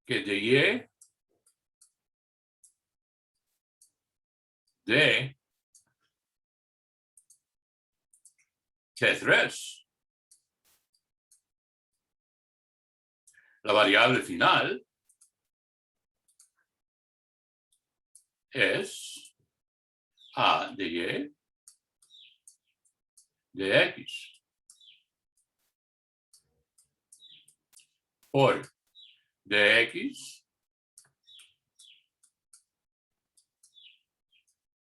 que de y de t3, la variable final es a de y de x por dx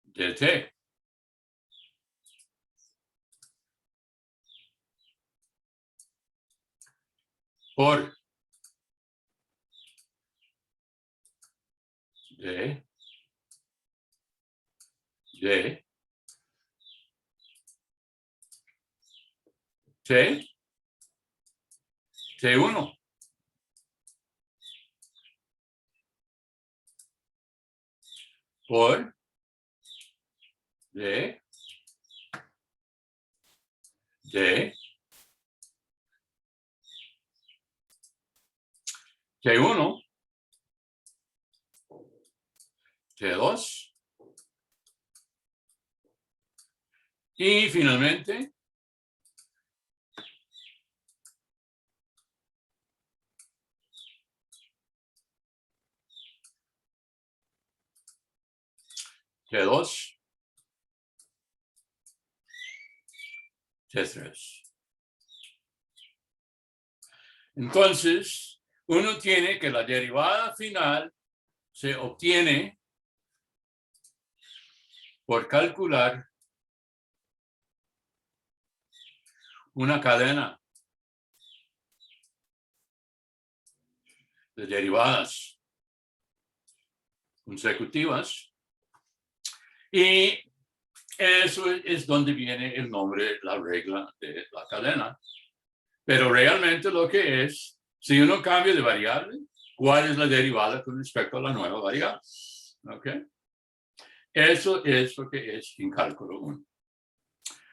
de t. Por de t, t1. Por de t1, t2 y finalmente t2, t3. Entonces, uno tiene que la derivada final se obtiene por calcular una cadena de derivadas consecutivas. Y eso es donde viene el nombre, la regla de la cadena. Pero realmente lo que es, si uno cambia de variable, cuál es la derivada con respecto a la nueva variable. ¿Ok? Eso es lo que es en cálculo 1.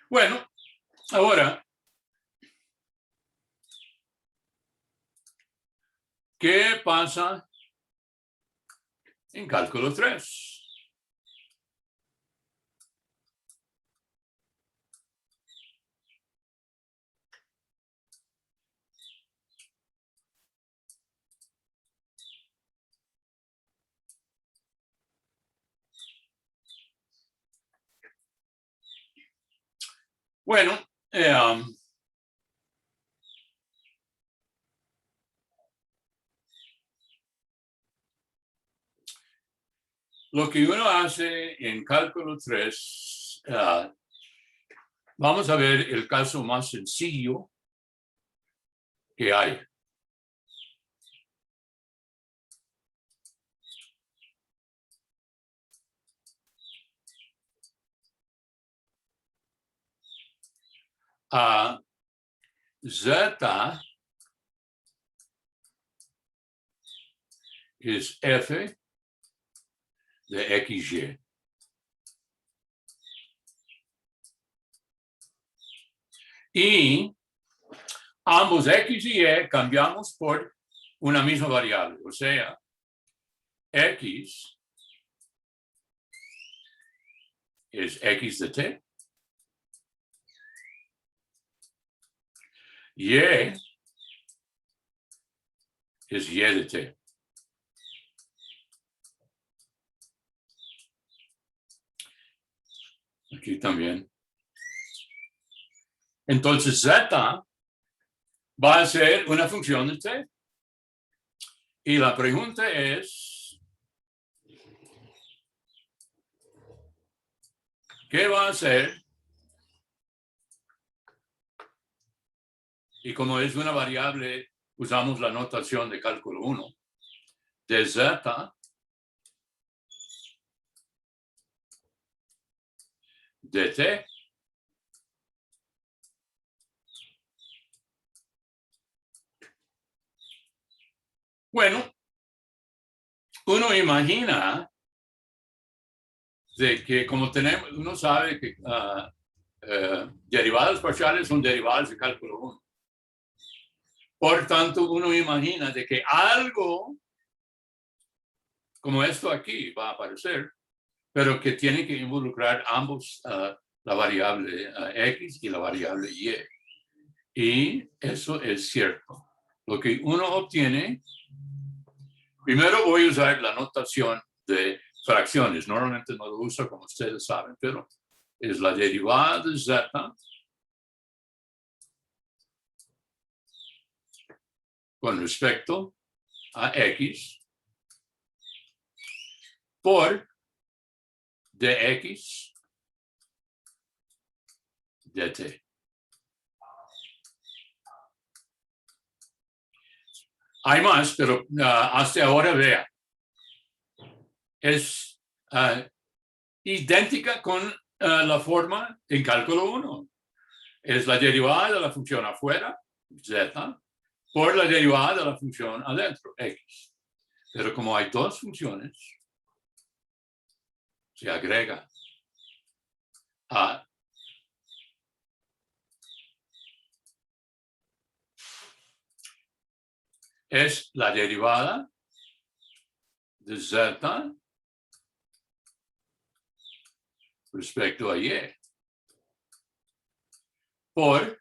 Bueno, ahora, ¿qué pasa en cálculo 3? Bueno, lo que uno hace en cálculo 3, vamos a ver el caso más sencillo que hay. Z es f de XY. Y ambos X y Y cambiamos por una misma variable, o sea, X es X de T, Y es Y de T. Aquí también. Entonces Z va a ser una función de T. Y la pregunta es, ¿qué va a hacer? Y como es una variable, usamos la notación de cálculo 1. De Z de T bueno, uno imagina de que como tenemos, uno sabe que derivadas parciales son derivadas de cálculo 1. Por tanto, uno imagina de que algo como esto aquí va a aparecer, pero que tiene que involucrar ambos, la variable X y la variable Y. Y eso es cierto. Lo que uno obtiene, primero voy a usar la notación de fracciones. Normalmente no lo uso como ustedes saben, pero es la derivada de Z con respecto a X por dx dt. Hay más, pero hasta ahora vea. Es idéntica con la forma en cálculo 1. Es la derivada de la función afuera, z, por la derivada de la función adentro, x. Pero como hay dos funciones, se agrega a es la derivada de z respecto a y por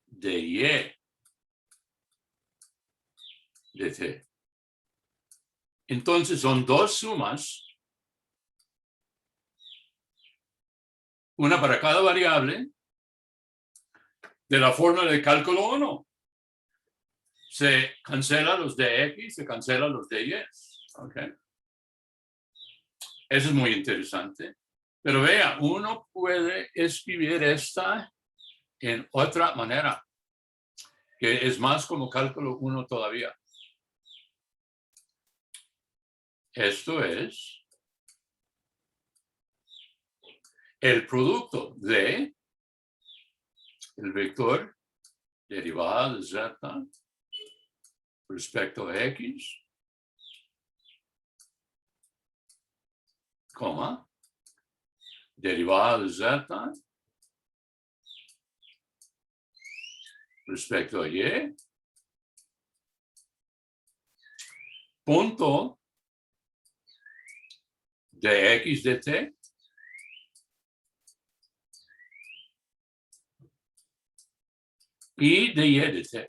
dy de t. Entonces son dos sumas, una para cada variable, de la fórmula de cálculo 1. Se cancelan los de x, se cancelan los de y. Okay. Eso es muy interesante. Pero vea, uno puede escribir esta en otra manera, que es más como cálculo 1 todavía. Esto es el producto de el vector derivada de z respecto a X, coma, derivada de Z respecto a Y, punto de X de T y de Y de T.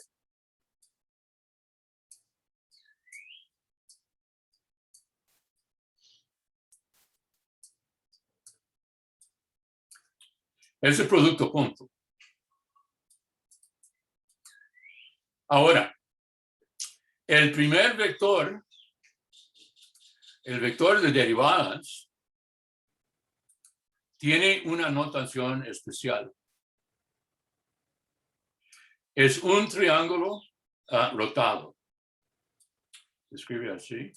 Es el producto punto. Ahora, el primer vector, el vector de derivadas, tiene una notación especial. Es un triángulo rotado. Se escribe así.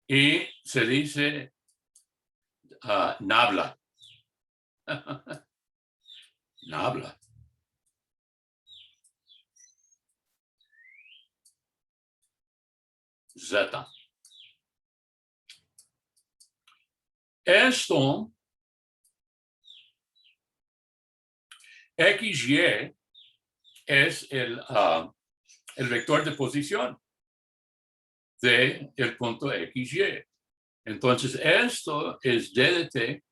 Y se dice nabla. Nabla. Z. Esto, XY, es el vector de posición del punto XY. Entonces, esto es D de T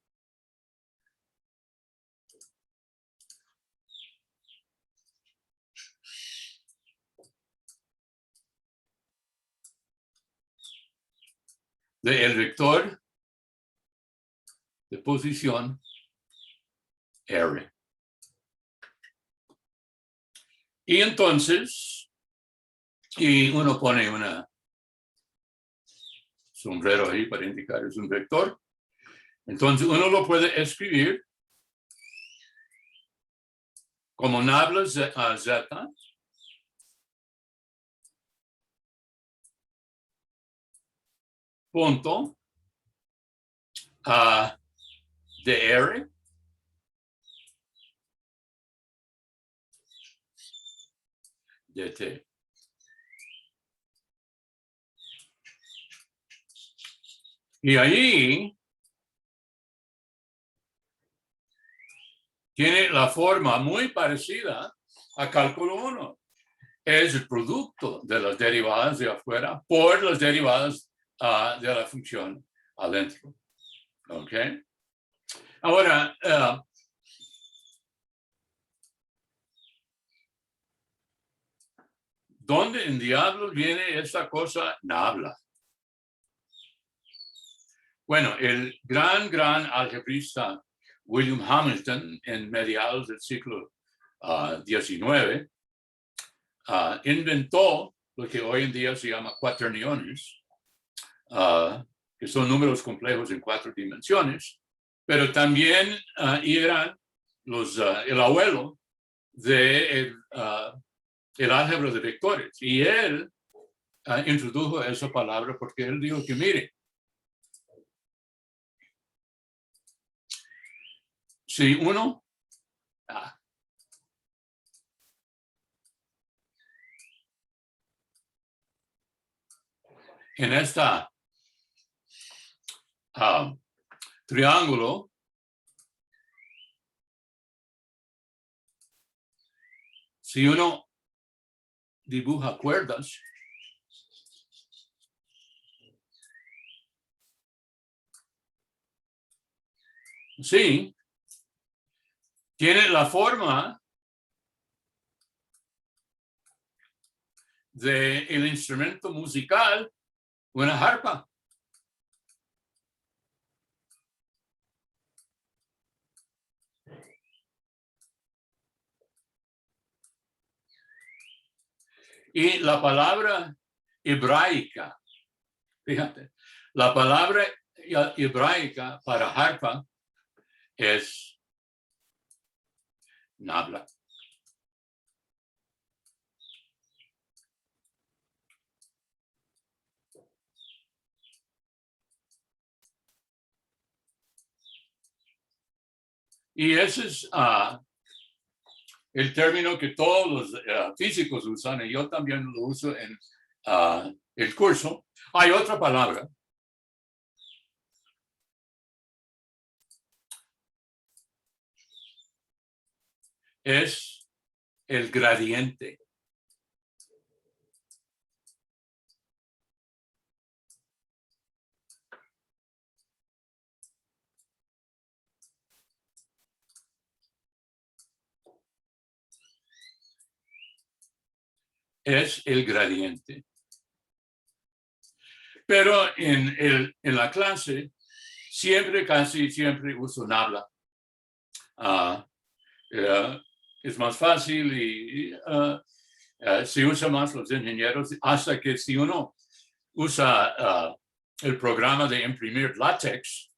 del vector de posición R. Y entonces, y uno pone una sombrero ahí para indicar es un vector. Entonces, uno lo puede escribir como nabla Z, punto de R de T. Y ahí tiene la forma muy parecida a cálculo 1. Es el producto de las derivadas de afuera por las derivadas de la función adentro. ¿Ok? Ahora, ¿dónde en diablos viene esta cosa nabla? Bueno, el gran algebrista William Hamilton, en mediados del siglo XIX, inventó lo que hoy en día se llama cuaterniones, que son números complejos en 4 dimensiones, pero también eran el abuelo del el álgebra de vectores. Y él introdujo esa palabra porque él dijo que, mire, si uno en esta triángulo si uno dibuja cuerdas, sí, tiene la forma del instrumento musical, una arpa. Y la palabra hebraica, fíjate, la palabra hebraica para arpa es nabla. Y ese es el término que todos los físicos usan, y yo también lo uso en el curso. Hay otra palabra. Es el gradiente. Es el gradiente. Pero en la clase, casi siempre uso nabla. Es más fácil y se usa más los ingenieros, hasta que si uno usa el programa de imprimir látex,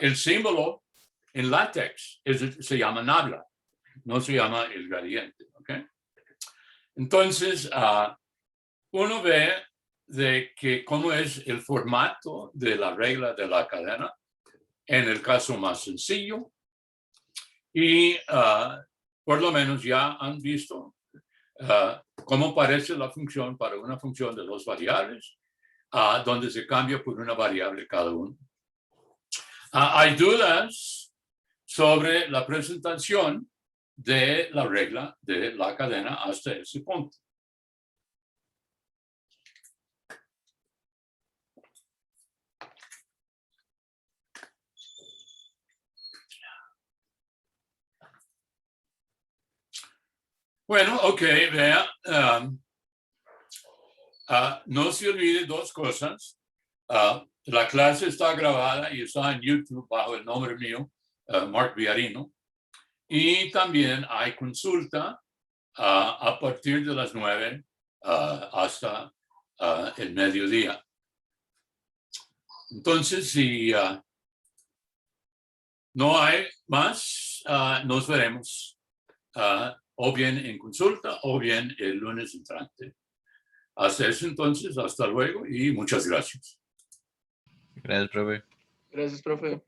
el símbolo en látex se llama nabla, no se llama el gradiente. ¿Okay? Entonces, uno ve de que cómo es el formato de la regla de la cadena en el caso más sencillo, y por lo menos ya han visto cómo parece la función para una función de dos variables, donde se cambia por una variable cada uno. Hay dudas sobre la presentación de la regla de la cadena hasta ese punto. Bueno, ok, vea, no se olvide dos cosas. La clase está grabada y está en YouTube bajo el nombre mío, Mark Villarino. Y también hay consulta a partir de las 9 hasta el mediodía. Entonces, si no hay más, nos veremos o bien en consulta o bien el lunes entrante. Hasta ese entonces, hasta luego y muchas gracias. Gracias, profe. Gracias, profe.